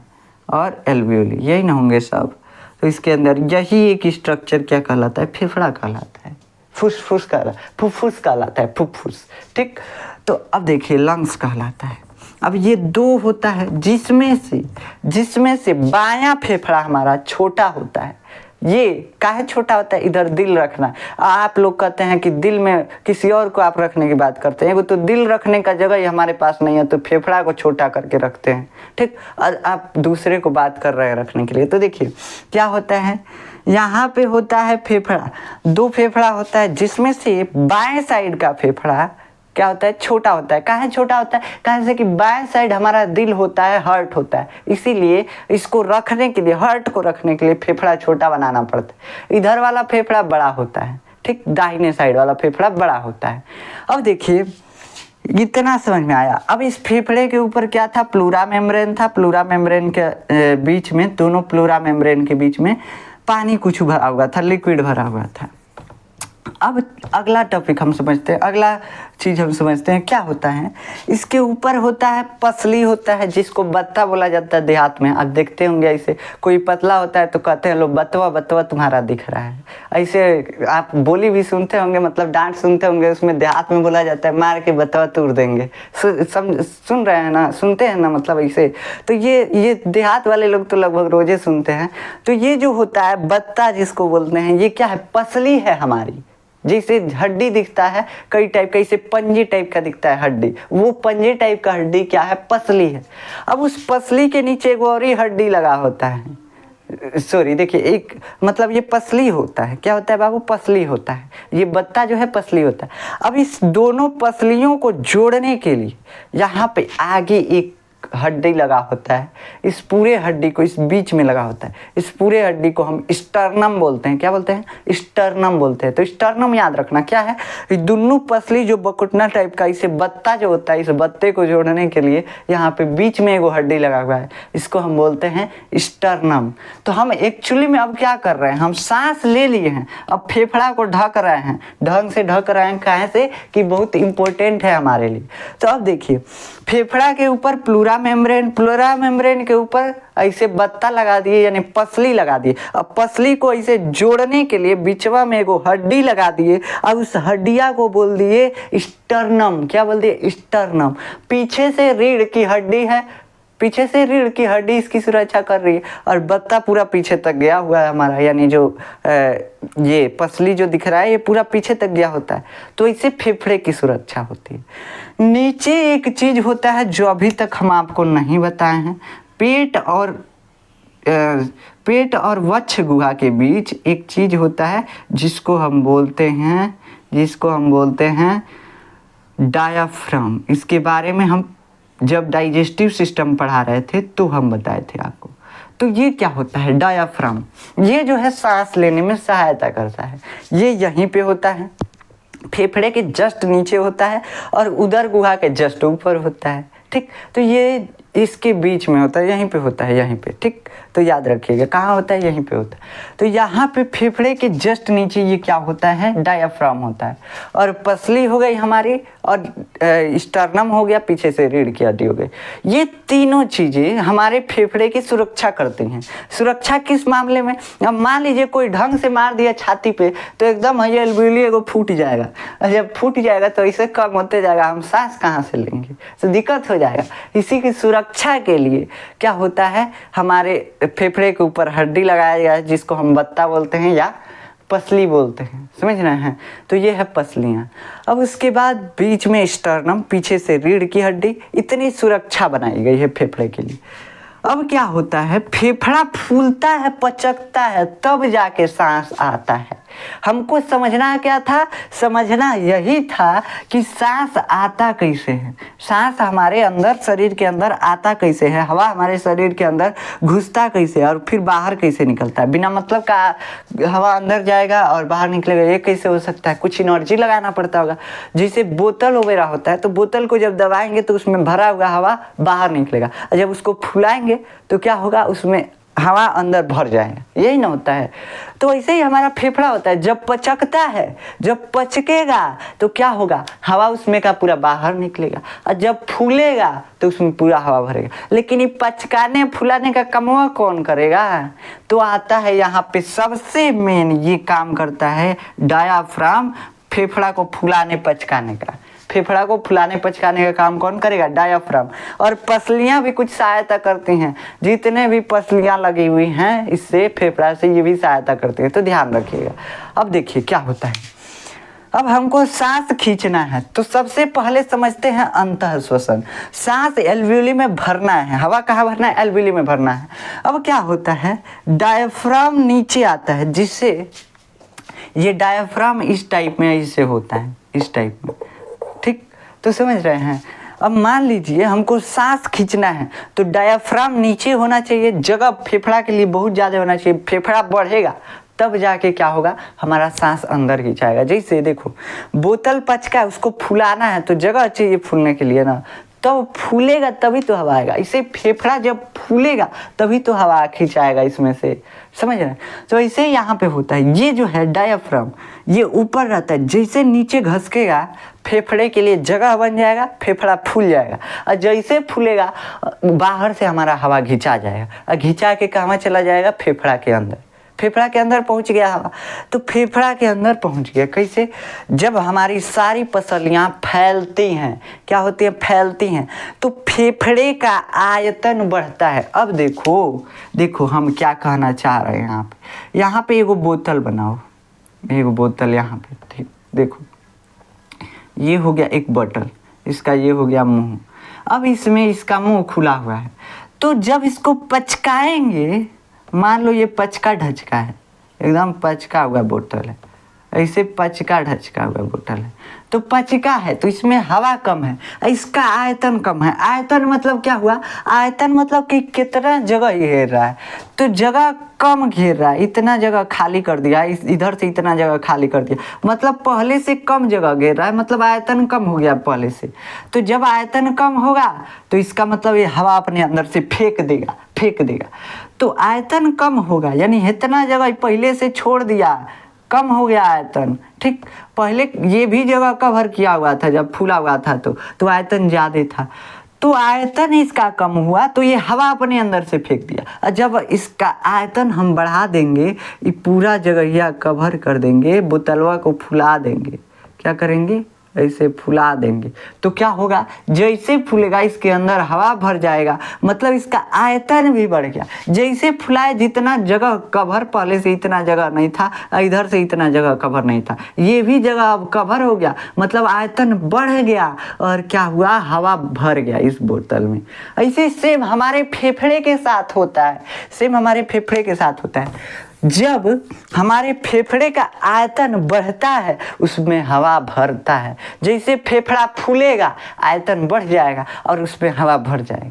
और एल्वियोली, यही ना होंगे सब। तो इसके अंदर यही एक स्ट्रक्चर क्या कहलाता है, फेफड़ा कहलाता है। फुसफुस कहलाता है, फुफ्फुस। ठीक, तो अब देखिए लंग्स कहलाता है। अब ये दो होता है जिसमें से बायां फेफड़ा हमारा छोटा होता है। ये काहे छोटा होता है? इधर दिल रखना। आप लोग कहते हैं कि दिल में किसी और को आप रखने की बात करते हैं, वो तो दिल रखने का जगह ही हमारे पास नहीं है, तो फेफड़ा को छोटा करके रखते हैं। ठीक, और आप दूसरे को बात कर रहे हैं रखने के लिए। तो देखिए क्या होता है, यहाँ पे होता है फेफड़ा, दो फेफड़ा होता है जिसमें से बाएं साइड का फेफड़ा क्या होता है? छोटा होता है। काहे छोटा होता है? कहाँ से कि बाएं साइड हमारा दिल होता है, हार्ट होता है, इसीलिए इसको रखने के लिए, हार्ट को रखने के लिए फेफड़ा छोटा बनाना पड़ता है। इधर वाला फेफड़ा बड़ा होता है। ठीक, दाहिने साइड वाला फेफड़ा बड़ा होता है। अब देखिए इतना समझ में आया। अब इस फेफड़े के ऊपर क्या था? प्लूरा मेम्ब्रेन था। प्लूरा मेम्ब्रेन के बीच में, दोनों प्लूरा मेम्ब्रेन के बीच में पानी कुछ भरा हुआ था, लिक्विड भरा हुआ था। अब अगला टॉपिक हम समझते हैं, अगला चीज़ हम समझते हैं क्या होता है। इसके ऊपर होता है पसली होता है, जिसको बत्ता बोला जाता है देहात में। आप देखते होंगे ऐसे कोई पतला होता है तो कहते हैं लोग बतवा बतवा तुम्हारा दिख रहा है। ऐसे आप बोली भी सुनते होंगे, मतलब डांट सुनते होंगे, उसमें देहात में बोला जाता है मार के बतवा तोड़ देंगे। सुन रहे हैं ना, सुनते हैं ना, मतलब ऐसे। तो ये देहात वाले लोग तो लगभग रोजे सुनते हैं। तो ये जो होता है बत्ता जिसको बोलते हैं, ये क्या है? पसली है हमारी। जैसे हड्डी दिखता है कई टाइप का, इसे पंजे टाइप का दिखता है हड्डी, वो पंजे टाइप का हड्डी क्या है? पसली है। अब उस पसली के नीचे एक और ही हड्डी लगा होता है। सॉरी, देखिए एक मतलब ये पसली होता है। क्या होता है बाबू? पसली होता है। ये बत्ता जो है पसली होता है। अब इस दोनों पसलियों को जोड़ने के लिए यहाँ पे आगे एक हड्डी लगा होता है। इस पूरे हड्डी को इस बीच में लगा होता है। इस पूरे हड्डी को हम स्टर्नम बोलते हैं। क्या बोलते हैं? स्टर्नम बोलते हैं। तो स्टर्नम याद रखना क्या है? ये दोनों पसली जो बकुटना टाइप का, इसे बत्ता जो होता है, इस बत्ते को जोड़ने के लिए यहाँ पे बीच में एक हड्डी लगा हुआ है, इसको हम बोलते हैं स्टर्नम। तो हम एक्चुअली में अब क्या कर रहे हैं? हम सांस ले लिए हैं, अब फेफड़ा को ढक रहे हैं, ढंग से ढक रहे हैं। काहे से कि बहुत इंपॉर्टेंट है हमारे लिए। तो अब देखिए फेफड़ा के ऊपर प्लूरा मेम्ब्रेन के ऊपर ऐसे बत्ता लगा दिए, यानी पसली लगा दिए। अब पसली को ऐसे जोड़ने के लिए बीचवा में एगो हड्डी लगा दिए। अब उस हड्डिया को बोल दिए स्टर्नम। क्या बोल दिए? स्टर्नम। पीछे से रीढ़ की हड्डी है, पीछे से रीढ़ की हड्डी इसकी सुरक्षा कर रही है, और बत्ता पूरा पीछे तक गया हुआ है हमारा, यानी जो ये पसली जो दिख रहा है ये पूरा पीछे तक गया होता है। तो इससे फेफड़े की सुरक्षा होती है। नीचे एक चीज होता है जो अभी तक हम आपको नहीं बताए हैं। पेट और वक्ष गुहा के बीच एक चीज होता है जिसको हम बोलते हैं डायाफ्राम। इसके बारे में हम जब डाइजेस्टिव सिस्टम पढ़ा रहे थे तो हम बताए थे आपको। तो ये क्या होता है? डायाफ्राम। ये जो है सांस लेने में सहायता करता है। ये यहीं पे होता है, फेफड़े के जस्ट नीचे होता है और उदर गुहा के जस्ट ऊपर होता है। ठीक, तो ये इसके बीच में होता है, यहीं पे होता है, यहीं पे। ठीक, तो याद रखिएगा कहाँ होता है? यहीं पे होता है। तो यहाँ पे फेफड़े के जस्ट नीचे ये क्या होता है? डायाफ्राम होता है। और पसली हो गई हमारी, और स्टर्नम हो गया, पीछे से रीढ़ की हड्डी हो गई। ये तीनों चीज़ें हमारे फेफड़े की सुरक्षा करती हैं। सुरक्षा किस मामले में? अब मान लीजिए कोई ढंग से मार दिया छाती पे तो एकदम हयलबिली एगो फूट जाएगा, और जब फूट जाएगा तो इसे कम होते जाएगा, हम सांस कहाँ से लेंगे? तो दिक्कत हो जाएगा। इसी की सुरक्षा के लिए क्या होता है? हमारे फेफड़े के ऊपर हड्डी लगाया गया है, जिसको हम बत्ता बोलते हैं या पसली बोलते हैं। समझ रहे हैं? तो ये है पसलियाँ। अब उसके बाद बीच में स्टर्नम, पीछे से रीढ़ की हड्डी, इतनी सुरक्षा बनाई गई है फेफड़े के लिए। अब क्या होता है? फेफड़ा फूलता है, पचकता है, तब जाके सांस आता है। हमको समझना क्या था? समझना यही था कि सांस आता कैसे है, सांस हमारे अंदर, शरीर के अंदर आता कैसे है, हवा हमारे शरीर के अंदर घुसता कैसे है और फिर बाहर कैसे निकलता है। बिना मतलब का हवा अंदर जाएगा और बाहर निकलेगा, ये कैसे हो सकता है? कुछ एनर्जी लगाना पड़ता होगा। जैसे बोतल वगैरह होता है, तो बोतल को जब दबाएंगे तो उसमें भरा हुआ हवा बाहर निकलेगा, और जब उसको फुलाएंगे तो क्या होगा? उसमें हवा अंदर भर जाएगा, यही ना होता है। तो ऐसे ही हमारा फेफड़ा होता है, जब पचकता है, जब पचकेगा तो क्या होगा, हवा उसमें का पूरा बाहर निकलेगा, और जब फूलेगा तो उसमें पूरा हवा भरेगा। लेकिन ये पचकाने फुलाने का कमवा कौन करेगा? तो आता है यहाँ पे सबसे मेन ये काम करता है डायाफ्राम, फेफड़ा को फुलाने पचकाने का। फेफड़ा को फुलाने पचकाने का काम कौन करेगा? डायाफ्राम। और पसलियां भी कुछ सहायता करती हैं, जितने भी पसलियां लगी हुई हैं इससे फेफड़ा से ये भी सहायता करती हैं, तो ध्यान रखिएगा। अब देखिए क्या होता है, अब हमको सांस खींचना है तो सबसे पहले समझते हैं अंतः श्वसन। सांस एल्वियोली में भरना है, हवा कहाँ भरना है? एल्वियोली में भरना है। अब क्या होता है, डायाफ्राम नीचे आता है, जिससे ये डायाफ्राम इस टाइप में ऐसे होता है, इस टाइप में, ठीक, तो समझ रहे हैं। अब मान लीजिए हमको सांस खींचना है तो डायाफ्राम नीचे होना चाहिए, जगह फेफड़ा के लिए बहुत ज़्यादा होना चाहिए, फेफड़ा बढ़ेगा तब जाके क्या होगा, हमारा सांस अंदर खींचाएगा। जैसे देखो बोतल पचका है, उसको फुलाना है तो जगह चाहिए फूलने के लिए ना, तो फूलेगा तभी तो हवा आएगा। इसे फेफड़ा जब फूलेगा तभी तो हवा खींचाएगा इसमें से, समझ रहे हैं। तो ऐसे यहाँ पे होता है, ये जो है डायाफ्राम ये ऊपर रहता है, जैसे नीचे घसकेगा फेफड़े के लिए जगह बन जाएगा, फेफड़ा फूल जाएगा, और जैसे फूलेगा बाहर से हमारा हवा घिंचा जाएगा, और घिंचा के कहाँ चला जाएगा, फेफड़ा के अंदर। फेफड़ा के अंदर पहुंच गया हवा, तो फेफड़ा के अंदर पहुंच गया कैसे, जब हमारी सारी पसलियां फैलती हैं, क्या होती है, फैलती हैं, तो फेफड़े का आयतन बढ़ता है। अब देखो हम क्या कहना चाह रहे हैं, यहाँ पे एगो बोतल बनाओ, एगो बोतल यहाँ पे, ठीक, देखो ये हो गया एक बोतल, इसका ये हो गया मुंह। अब इसमें इसका मुंह खुला हुआ है, तो जब इसको पचकाएंगे, मान लो ये पचका ढचका है, एकदम पचका हुआ बोतल है, ऐसे पचका ढचका हुआ बोतल है, तो पचका है तो इसमें हवा कम है, इसका आयतन कम है। आयतन मतलब क्या हुआ, आयतन मतलब कि कितना जगह घेर रहा है, तो जगह कम घेर रहा है, इतना जगह खाली कर दिया, इधर से इतना जगह खाली कर दिया, मतलब पहले से कम जगह घेर रहा है, मतलब आयतन कम हो गया पहले से। तो जब आयतन कम होगा तो इसका मतलब ये हवा अपने अंदर से फेंक देगा। तो आयतन कम होगा, यानी इतना जगह पहले से छोड़ दिया, कम हो गया आयतन, ठीक। पहले ये भी जगह कवर किया हुआ था जब फूला हुआ था, तो आयतन ज़्यादा था, तो आयतन इसका कम हुआ तो ये हवा अपने अंदर से फेंक दिया। और जब इसका आयतन हम बढ़ा देंगे, ये पूरा जगह कवर कर देंगे, बोतलवा को फुला देंगे, क्या करेंगे, ऐसे फुला देंगे, तो क्या होगा, जैसे फूलेगा इसके अंदर हवा भर जाएगा, मतलब इसका आयतन भी बढ़ गया। जैसे फुलाए, जितना जगह कवर, पहले से इतना जगह नहीं था, इधर से इतना जगह कवर नहीं था, ये भी जगह अब कवर हो गया, मतलब आयतन बढ़ गया, और क्या हुआ, हवा भर गया इस बोतल में। ऐसे सेम हमारे फेफड़े के साथ होता है, सेम हमारे फेफड़े के साथ होता है। जब हमारे फेफड़े का आयतन बढ़ता है उसमें हवा भरता है, जैसे फेफड़ा फूलेगा आयतन बढ़ जाएगा और उसमें हवा भर जाएगा,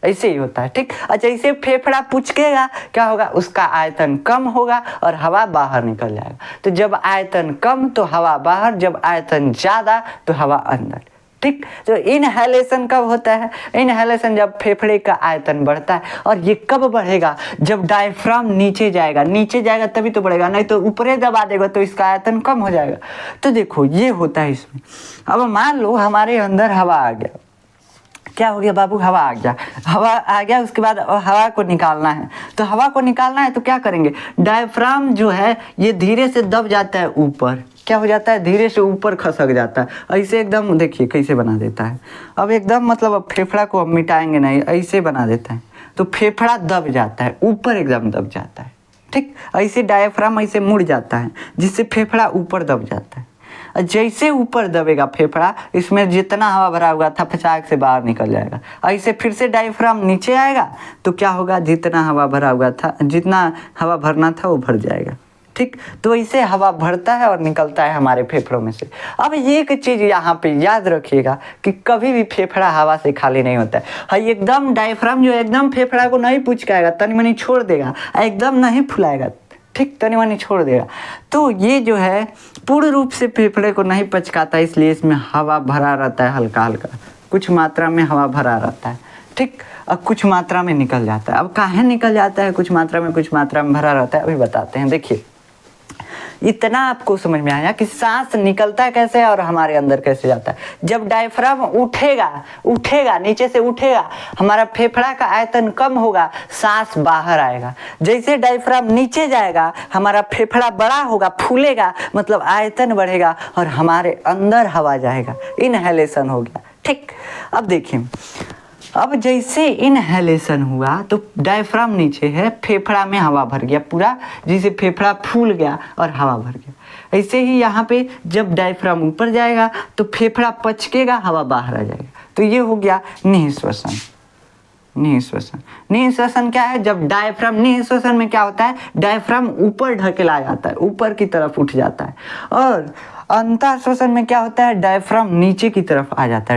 ऐसे ही होता है, ठीक। और जैसे फेफड़ा पुचकेगा क्या होगा, उसका आयतन कम होगा और हवा बाहर निकल जाएगा। तो जब आयतन कम तो हवा बाहर, जब आयतन ज़्यादा तो हवा अंदर, ठीक। तो इनहेलेशन कब होता है, इनहेलेशन जब फेफड़े का आयतन बढ़ता है। और ये कब बढ़ेगा, जब डायफ्राम नीचे जाएगा तभी तो बढ़ेगा, नहीं तो ऊपरे दबा देगा तो इसका आयतन कम हो जाएगा। तो देखो ये होता है इसमें। अब मान लो हमारे अंदर हवा आ गया, क्या हो गया बाबू, हवा आ गया, उसके बाद हवा को निकालना है, तो हवा को निकालना है तो क्या करेंगे, डायफ्राम जो है ये धीरे से दब जाता है ऊपर, क्या हो जाता है, धीरे से ऊपर खसक जाता है, ऐसे एकदम, देखिए कैसे बना देता है। अब एकदम मतलब अब फेफड़ा को अब मिटाएंगे नहीं, ऐसे बना देता है, तो फेफड़ा दब जाता है, ऊपर एकदम दब जाता है, ठीक। ऐसे डायफ्राम ऐसे मुड़ जाता है जिससे फेफड़ा ऊपर दब जाता है। जैसे ऊपर दबेगा फेफड़ा, इसमें जितना हवा भरा हुआ था फचाक से बाहर निकल जाएगा। ऐसे फिर से डायफ्राम नीचे आएगा तो क्या होगा, जितना हवा भरा हुआ था, जितना हवा भरना था वो भर जाएगा, ठीक। तो ऐसे हवा भरता है और निकलता है हमारे फेफड़ों में से। अब एक चीज़ यहाँ पे याद रखिएगा कि कभी भी फेफड़ा हवा से खाली नहीं होता है। हाँ, एकदम डायफ्राम जो एकदम फेफड़ा को नहीं पुचकाएगा, तनी मनी छोड़ देगा, एकदम नहीं फुलाएगा, ठीक, तनी मनी छोड़ देगा। तो ये जो है पूर्ण रूप से फेफड़े को नहीं पचकाता, इसलिए इसमें हवा भरा रहता है, हल्का हल्का कुछ मात्रा में हवा भरा रहता है, ठीक। अब कुछ मात्रा में निकल जाता है। अब काहे निकल जाता है, कुछ मात्रा में भरा रहता है, अभी बताते हैं। देखिए, इतना आपको समझ में आया कि सांस निकलता कैसे है और हमारे अंदर कैसे जाता है। जब डायफ्राम उठेगा नीचे से उठेगा, हमारा फेफड़ा का आयतन कम होगा, सांस बाहर आएगा। जैसे डायफ्राम नीचे जाएगा, हमारा फेफड़ा बड़ा होगा, फूलेगा, मतलब आयतन बढ़ेगा और हमारे अंदर हवा जाएगा, इनहेलेशन हो गया। ठीक। अब देखिए, अब जैसे इनहेलेशन हुआ तो डायफ्राम नीचे है, फेफड़ा में हवा भर गया पूरा, जिसे फेफड़ा फूल गया और हवा भर गया। ऐसे ही यहाँ पे जब डायफ्राम ऊपर जाएगा तो फेफड़ा पचकेगा, हवा बाहर आ जाएगा। तो ये हो गया निःश्वसन। निःश्वसन क्या है? जब डायफ्राम, निःश्वसन में क्या होता है, डायफ्राम ऊपर ढकेला जाता है, ऊपर की तरफ उठ जाता है। और अंतःश्वसन में क्या होता है, डायफ्राम नीचे की तरफ आ जाता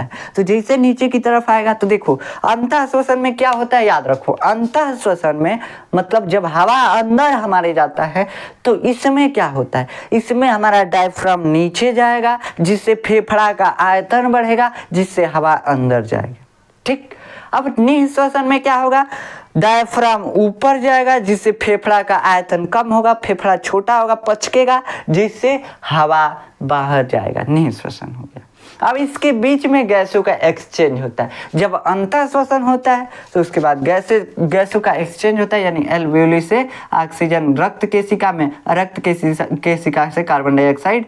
है। तो जैसे नीचे की तरफ आएगा तो देखो, अंतःश्वसन में क्या होता है, याद रखो, अंतःश्वसन में मतलब जब हवा अंदर हमारे जाता है तो इसमें क्या होता है, इसमें हमारा डायफ्राम नीचे जाएगा, जिससे फेफड़ा का आयतन बढ़ेगा, जिससे हवा अंदर जाएगा। ठीक। अब निःश्वसन में क्या होगा, डायफ्राम ऊपर जाएगा, जिससे फेफड़ा का आयतन कम होगा, फेफड़ा छोटा होगा, पचकेगा, जिससे हवा बाहर जाएगा। निःश्वसन हो गया। अब इसके बीच में गैसों का एक्सचेंज होता है। जब अंतःश्वसन होता है तो उसके बाद गैसों का एक्सचेंज होता है, यानी एल्वियोली से ऑक्सीजन रक्त केशिका से कार्बन डाइऑक्साइड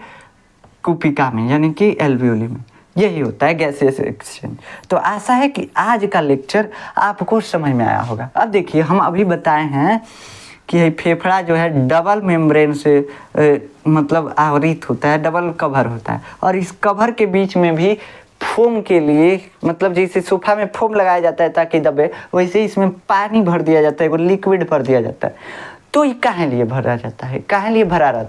कुपिका में, यानी कि एल्वियोली में। यही होता है गैसियस एक्सचेंज। तो आशा है कि आज का लेक्चर आपको समझ में आया होगा। अब देखिए, हम अभी बताए हैं कि फेफड़ा जो है डबल मेम्ब्रेन से मतलब आवृत होता है, डबल कवर होता है। और इस कवर के बीच में भी फोम के लिए, मतलब जैसे सोफा में फोम लगाया जाता है ताकि दबे, वैसे इसमें पानी भर दिया जाता है, वो लिक्विड भर दिया जाता है। तो ये काहे लिए भरा रहता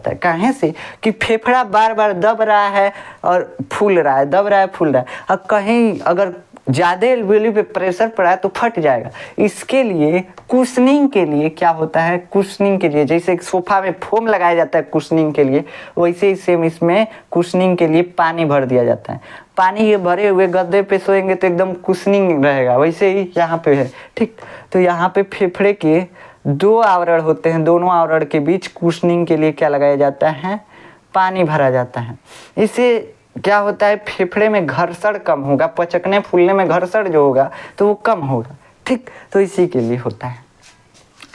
है, काहे से कि फेफड़ा बार बार दब रहा है और फूल रहा है, दब रहा है, फूल रहा है। और कहीं अगर ज़्यादा एल्वियोली पे प्रेशर पड़ा है तो फट जाएगा। इसके लिए कुशनिंग के लिए क्या होता है, कुशनिंग के लिए जैसे सोफा में फोम लगाया जाता है कुशनिंग के लिए, वैसे ही सेम इसमें कुशनिंग के लिए पानी भर दिया जाता है। पानी के भरे हुए गद्दे पे सोएंगे तो एकदम कुशनिंग रहेगा, वैसे ही यहाँ पे है। ठीक। तो यहाँ पे फेफड़े के 2 आवरण होते हैं, दोनों आवरण के बीच कुशनिंग के लिए क्या लगाया जाता है, पानी भरा जाता है। इससे क्या होता है, फेफड़े में घर्षण कम होगा, पचकने फूलने में घर्षण जो होगा तो वो कम होगा। ठीक। तो इसी के लिए होता है।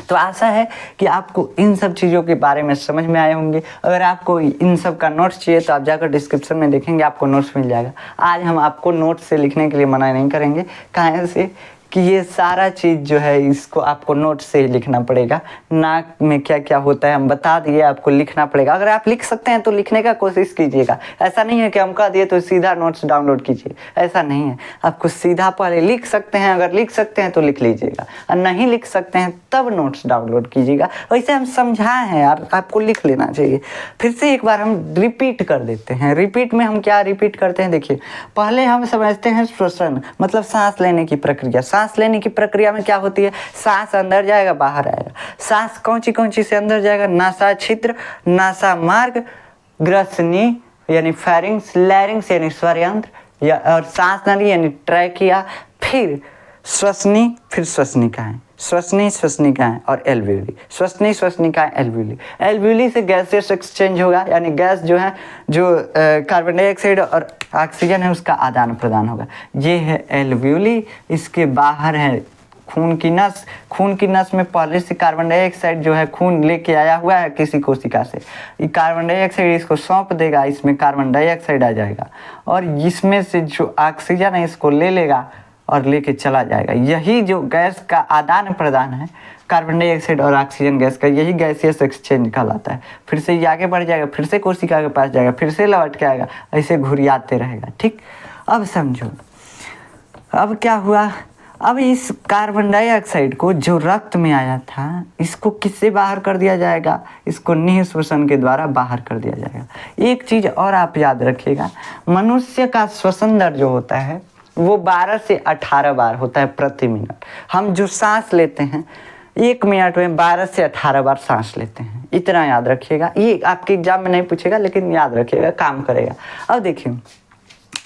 तो आशा है कि आपको इन सब चीज़ों के बारे में समझ में आए होंगे। अगर आपको इन सब का नोट्स चाहिए तो आप जाकर डिस्क्रिप्शन में देखेंगे, आपको नोट्स मिल जाएगा। आज हम आपको नोट्स से लिखने के लिए मना नहीं करेंगे, काहे से कि ये सारा चीज़ जो है इसको आपको नोट से ही लिखना पड़ेगा। नाक में क्या क्या होता है हम बता दिए, आपको लिखना पड़ेगा। अगर आप लिख सकते हैं तो लिखने का कोशिश कीजिएगा। ऐसा नहीं है कि हम कह दिए तो सीधा नोट्स डाउनलोड कीजिए, ऐसा नहीं है। आपको सीधा पहले लिख सकते हैं, अगर लिख सकते हैं तो लिख लीजिएगा, और नहीं लिख सकते हैं तब नोट्स डाउनलोड कीजिएगा। वैसे हम समझाए हैं यार, आपको लिख लेना चाहिए। फिर से एक बार हम रिपीट कर देते हैं। रिपीट में हम क्या रिपीट करते हैं, देखिए, पहले हम समझते हैं श्वसन, मतलब सांस लेने की प्रक्रिया। सांस लेने की प्रक्रिया में क्या होती है, सांस अंदर जाएगा, बाहर आएगा। सांस कौन सी से अंदर जाएगा, नासा छिद्र, नासा मार्ग, ग्रसनी यानी फेरिंग्स, लैरिंग्स यानी स्वरयंत्र, या और सांस नली यानी ट्रैकिया, फिर श्वसनी, फिर श्वसनिकाएं, श्वसनिकाएं और एल्वियोली, श्वसनिकाएं, एल्वियोली। एल्वियोली से गैसेस एक्सचेंज होगा, यानी गैस जो है, जो कार्बन डाइऑक्साइड और ऑक्सीजन है, उसका आदान प्रदान होगा। ये है एल्वियोली। इसके बाहर है खून की नस। खून की नस में पहले से कार्बन डाइऑक्साइड जो है खून लेके आया हुआ है किसी कोशिका से, ये कार्बन डाइऑक्साइड इसको सौंप देगा, इसमें कार्बन डाइऑक्साइड आ जाएगा और इसमें से जो ऑक्सीजन है इसको ले लेगा और लेके चला जाएगा। यही जो गैस का आदान प्रदान है कार्बन डाइऑक्साइड और ऑक्सीजन गैस का, यही गैसियस एक्सचेंज कहलाता है। फिर से ये आगे बढ़ जाएगा, फिर से कोशिका के पास जाएगा, फिर से लौट के आएगा, ऐसे घुरियाते रहेगा। ठीक। अब समझो, अब क्या हुआ, अब इस कार्बन डाइऑक्साइड को जो रक्त में आया था, इसको किससे बाहर कर दिया जाएगा, इसको निःश्वसन के द्वारा बाहर कर दिया जाएगा। एक चीज़ और आप याद रखिएगा, मनुष्य का श्वसन दर जो होता है वो 12 से 18 बार होता है प्रति मिनट। हम जो सांस लेते हैं 1 मिनट में 12 से 18 बार सांस लेते हैं, इतना याद रखिएगा। ये आपके एग्जाम में नहीं पूछेगा लेकिन याद रखिएगा, काम करेगा। अब देखिए,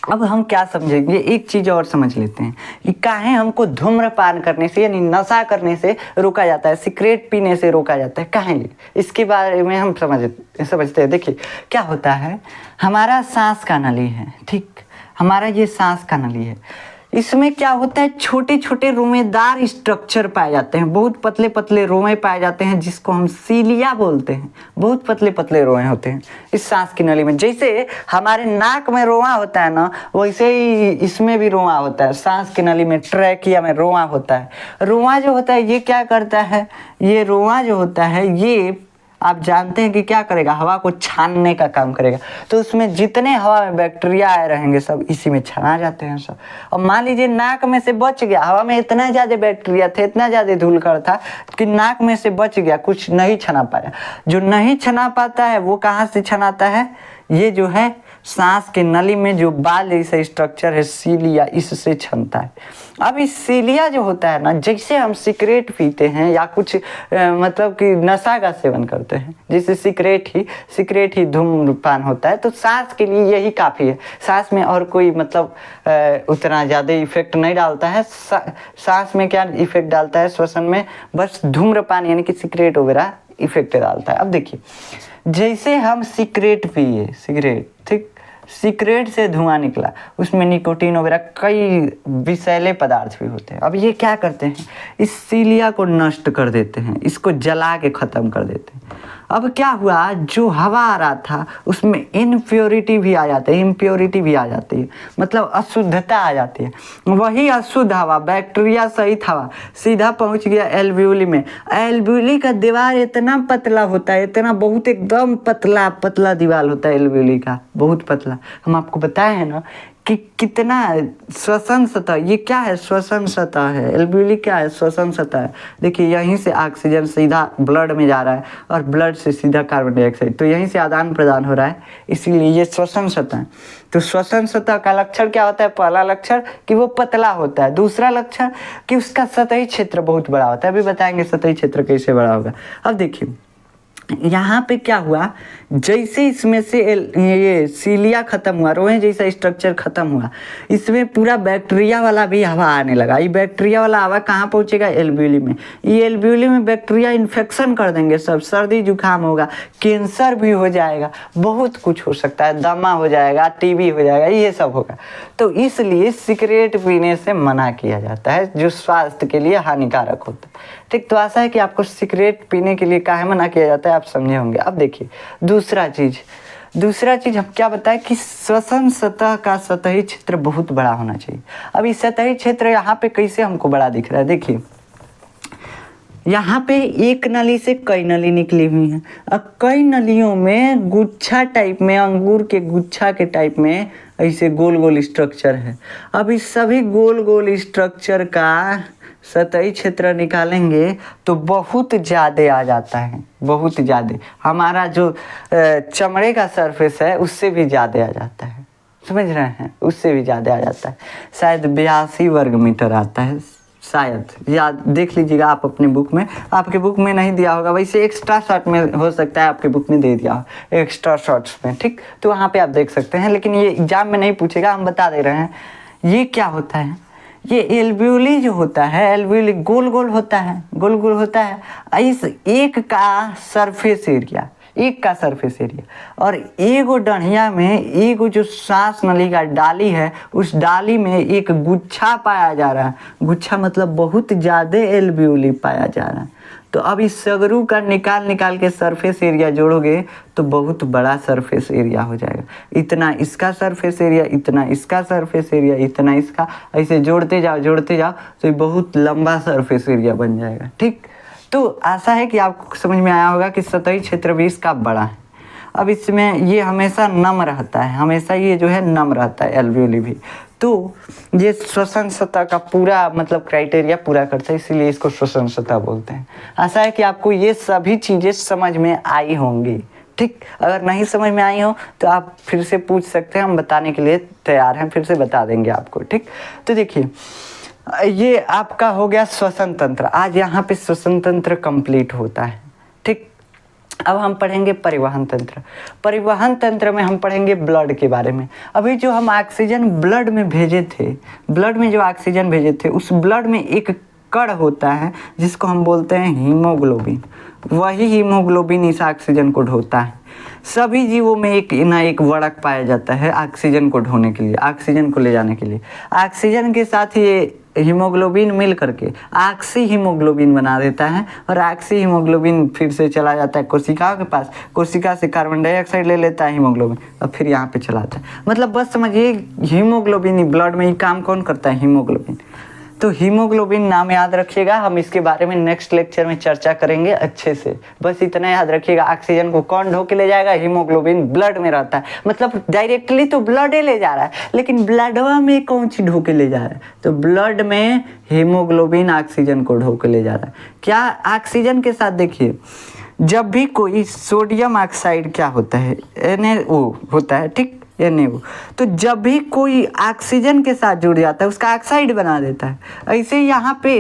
अब हम क्या समझेंगे, एक चीज़ और समझ लेते हैं कि काहे हमको धूम्रपान करने से यानी नशा करने से रोका जाता है, सिगरेट पीने से रोका जाता है, काहे? इसके बारे में हम समझते हैं। देखिए क्या होता है, हमारा सांस का नली है, ठीक, हमारा ये सांस का नली है, इसमें क्या होता है, छोटे छोटे रोएदार स्ट्रक्चर पाए जाते हैं, बहुत पतले पतले रोए पाए जाते हैं, जिसको हम सीलिया बोलते हैं। बहुत पतले पतले रोए होते हैं इस सांस की नली में। जैसे हमारे नाक में रोआ होता है ना, वैसे ही इसमें भी रोआ होता है, सांस की नली में, ट्रैकिया में रोआ होता है। रोआ जो होता है ये क्या करता है, ये रोआ जो होता है ये आप जानते हैं कि क्या करेगा, हवा को छानने का काम करेगा। तो उसमें जितने हवा में बैक्टीरिया आए रहेंगे सब इसी में छना जाते हैं सब। और मान लीजिए नाक में से बच गया, हवा में इतना ज़्यादा बैक्टीरिया थे, इतना ज़्यादा धूलकण था कि नाक में से बच गया, कुछ नहीं छना पाया। जो नहीं छना पाता है वो कहाँ से छनाता है, ये जो है सांस के नली में जो बाल जैसा स्ट्रक्चर है सीलिया, इससे छनता है। अब इस सीलिया जो होता है ना, जैसे हम सिगरेट पीते हैं या कुछ मतलब कि नशा का सेवन करते हैं, जैसे सिगरेट ही धूम्रपान होता है, तो सांस के लिए यही काफ़ी है। सांस में और कोई मतलब उतना ज़्यादा इफेक्ट नहीं डालता है। सांस में क्या इफेक्ट डालता है, श्वसन में बस धूम्रपान यानी कि सिगरेट वगैरह इफेक्ट डालता है। अब देखिए जैसे हम सिगरेट पिए, सिगरेट, ठीक, सिगरेट से धुआं निकला, उसमें निकोटीन वगैरह कई विषैले पदार्थ भी होते हैं। अब ये क्या करते हैं, इस सीलिया को नष्ट कर देते हैं, इसको जला के ख़त्म कर देते हैं। अब क्या हुआ, जो हवा आ रहा था उसमें इम्प्योरिटी भी आ जाती है, इम्प्योरिटी भी आ जाती है, मतलब अशुद्धता आ जाती है। वही अशुद्ध हवा, बैक्टीरिया सहित हवा सीधा पहुंच गया एल्वियोली में। एल्वियोली का दीवार इतना पतला होता है, इतना बहुत एकदम पतला पतला दीवार होता है एल्वियोली का, बहुत पतला। हम आपको बताए हैं ना कि कितना श्वसन सतह, ये क्या है, श्वसन सतह है। एल्वियोली क्या है, श्वसन सतह है। देखिए यहीं से ऑक्सीजन सीधा ब्लड में जा रहा है और ब्लड से सीधा कार्बन डाइऑक्साइड, तो यहीं से आदान प्रदान हो रहा है, इसीलिए ये श्वसन सतह है। तो श्वसन सतह का लक्षण क्या होता है, पहला लक्षण कि वो पतला होता है, दूसरा लक्षण कि उसका सतही क्षेत्र बहुत बड़ा होता है। अभी बताएंगे सतही क्षेत्र कैसे बड़ा होगा। अब देखिए यहाँ पे क्या हुआ, जैसे इसमें से ये सीलिया खत्म हुआ, रोए जैसा स्ट्रक्चर खत्म हुआ, इसमें पूरा बैक्टीरिया वाला भी हवा आने लगा। ये बैक्टीरिया वाला हवा कहाँ पहुँचेगा, एल्वियोली में। ये एल्वियोली में बैक्टीरिया इन्फेक्शन कर देंगे सब, सर्दी जुकाम होगा, कैंसर भी हो जाएगा, बहुत कुछ हो सकता है, दमा हो जाएगा, टीबी हो जाएगा, ये सब होगा। तो इसलिए सिगरेट पीने से मना किया जाता है, जो स्वास्थ्य के लिए हानिकारक होता है, ठीक। तो आशा है कि आपको सिगरेट पीने के लिए काहे मना किया जाता है आप समझे होंगे। अब देखिए दूसरा चीज हम क्या बताएं कि श्वसन सतह का सतही क्षेत्र बहुत बड़ा होना चाहिए। अब इस सतही क्षेत्र यहाँ पे कैसे हमको बड़ा दिख रहा है, देखिए यहाँ पे एक नली से कई नली निकली हुई हैं, और कई नलियों में गुच्छा टाइप में, अंगूर के गुच्छा के टाइप में ऐसे गोल गोल स्ट्रक्चर है। अब इस सभी गोल गोल स्ट्रक्चर का सतही क्षेत्र निकालेंगे तो बहुत ज़्यादा आ जाता है, बहुत ज़्यादा। हमारा जो चमड़े का सरफेस है उससे भी ज़्यादा आ जाता है, समझ रहे हैं, उससे भी ज़्यादा आ जाता है। शायद 82 वर्ग मीटर आता है शायद, याद देख लीजिएगा आप अपने बुक में, आपके बुक में नहीं दिया होगा, वैसे एक्स्ट्रा शॉर्ट में हो सकता है आपके बुक में दे दिया हो, एक्स्ट्रा शॉर्ट्स में, ठीक। तो वहाँ पे आप देख सकते हैं, लेकिन ये एग्जाम में नहीं पूछेगा, हम बता दे रहे हैं। ये क्या होता है, ये एल्वियोली जो होता है, एल्वियोली गोल गोल होता है, गोल गोल होता है। इस एक का सरफेस एरिया, एक का सरफेस एरिया, और एगो डढ़िया में एगो जो सांस नली का डाली है, उस डाली में एक गुच्छा पाया जा रहा है। गुच्छा मतलब बहुत ज़्यादा एल्वियोली पाया जा रहा है। तो अब इस सगरू का निकाल के सरफेस एरिया जोड़ोगे तो बहुत बड़ा सरफेस एरिया हो जाएगा। इतना इसका सरफेस एरिया, इतना इसका सरफेस एरिया, इतना इसका, ऐसे जोड़ते जाओ तो ये बहुत लंबा सरफेस एरिया बन जाएगा, ठीक। तो आशा है कि आपको समझ में आया होगा कि सतही क्षेत्र भी इसका बड़ा है। अब इसमें ये हमेशा नम रहता है, हमेशा ये जो है नम रहता है एल्वियोली भी। तो ये श्वसन सतह का पूरा मतलब क्राइटेरिया पूरा करता है, इसीलिए इसको श्वसन सतह बोलते हैं। आशा है कि आपको ये सभी चीज़ें समझ में आई होंगी, ठीक। अगर नहीं समझ में आई हो तो आप फिर से पूछ सकते हैं, हम बताने के लिए तैयार हैं, फिर से बता देंगे आपको, ठीक। तो देखिए ये आपका हो गया श्वसन तंत्र। आज यहाँ पे श्वसन तंत्र कंप्लीट होता है, ठीक। अब हम पढ़ेंगे परिवहन तंत्र। परिवहन तंत्र में हम पढ़ेंगे ब्लड के बारे में। अभी जो हम ऑक्सीजन ब्लड में भेजे थे, ब्लड में जो ऑक्सीजन भेजे थे, उस ब्लड में एक कण होता है जिसको हम बोलते हैं हीमोग्लोबिन। वही हीमोग्लोबिन इस ऑक्सीजन को ढोता है। सभी जीवों में एक ना एक वड़क पाया जाता है ऑक्सीजन को ढोने के लिए, ऑक्सीजन को ले जाने के लिए। ऑक्सीजन के साथ ये हीमोग्लोबिन मिल करके ऑक्सी हीमोग्लोबिन बना देता है, और ऑक्सी हीमोग्लोबिन फिर से चला जाता है कोशिकाओं के पास। कोशिका से कार्बन डाइऑक्साइड ले लेता है हीमोग्लोबिन, और फिर यहाँ पे चला आता है। मतलब बस समझिए हीमोग्लोबिन ब्लड में ही काम कौन करता है? हीमोग्लोबिन। तो हीमोग्लोबिन नाम याद रखिएगा, हम इसके बारे में नेक्स्ट लेक्चर में चर्चा करेंगे अच्छे से। बस इतना याद रखिएगा, ऑक्सीजन को कौन ढो के ले जाएगा? हीमोग्लोबिन ब्लड में रहता है। मतलब डायरेक्टली तो ब्लड ही ले जा रहा है, लेकिन ब्लडवा में कौन सी ढो के ले जा रहा है? तो ब्लड में हीमोग्लोबिन ऑक्सीजन को ढो के ले जा रहा है। क्या ऑक्सीजन के साथ देखिए, जब भी कोई सोडियम ऑक्साइड क्या होता है, NaO होता है, ठीक, NaO। तो जब भी कोई ऑक्सीजन के साथ जुड़ जाता है उसका ऑक्साइड बना देता है। ऐसे यहाँ पे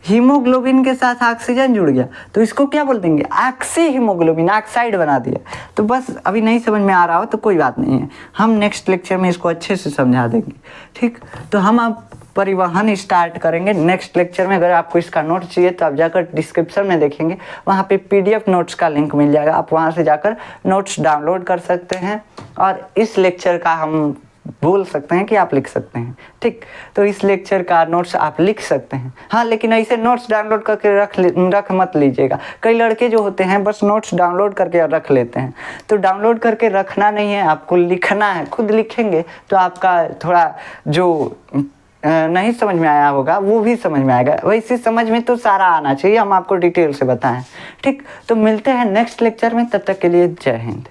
हीमोग्लोबिन के साथ ऑक्सीजन जुड़ गया तो इसको क्या बोल देंगे? ऑक्सी हीमोग्लोबिन, ऑक्साइड बना दिया। तो बस अभी नहीं समझ में आ रहा हो तो कोई बात नहीं है, हम नेक्स्ट लेक्चर में इसको अच्छे से समझा देंगे, ठीक। तो हम अब परिवहन स्टार्ट करेंगे नेक्स्ट लेक्चर में। अगर आपको इसका नोट चाहिए तो आप जाकर डिस्क्रिप्शन में देखेंगे, वहाँ पे PDF नोट्स का लिंक मिल जाएगा, आप वहाँ से जाकर नोट्स डाउनलोड कर सकते हैं, और इस लेक्चर का हम बोल सकते हैं कि आप लिख सकते हैं, ठीक। तो इस लेक्चर का नोट्स आप लिख सकते हैं, हाँ, लेकिन ऐसे नोट्स डाउनलोड करके रख मत लीजिएगा। कई लड़के जो होते हैं बस नोट्स डाउनलोड करके रख लेते हैं, तो डाउनलोड करके रखना नहीं है, आपको लिखना है। खुद लिखेंगे तो आपका थोड़ा जो नहीं समझ में आया होगा वो भी समझ में आएगा। वैसे समझ में तो सारा आना चाहिए, हम आपको डिटेल से बताएं, ठीक। तो मिलते हैं नेक्स्ट लेक्चर में, तब तक के लिए जय हिंद।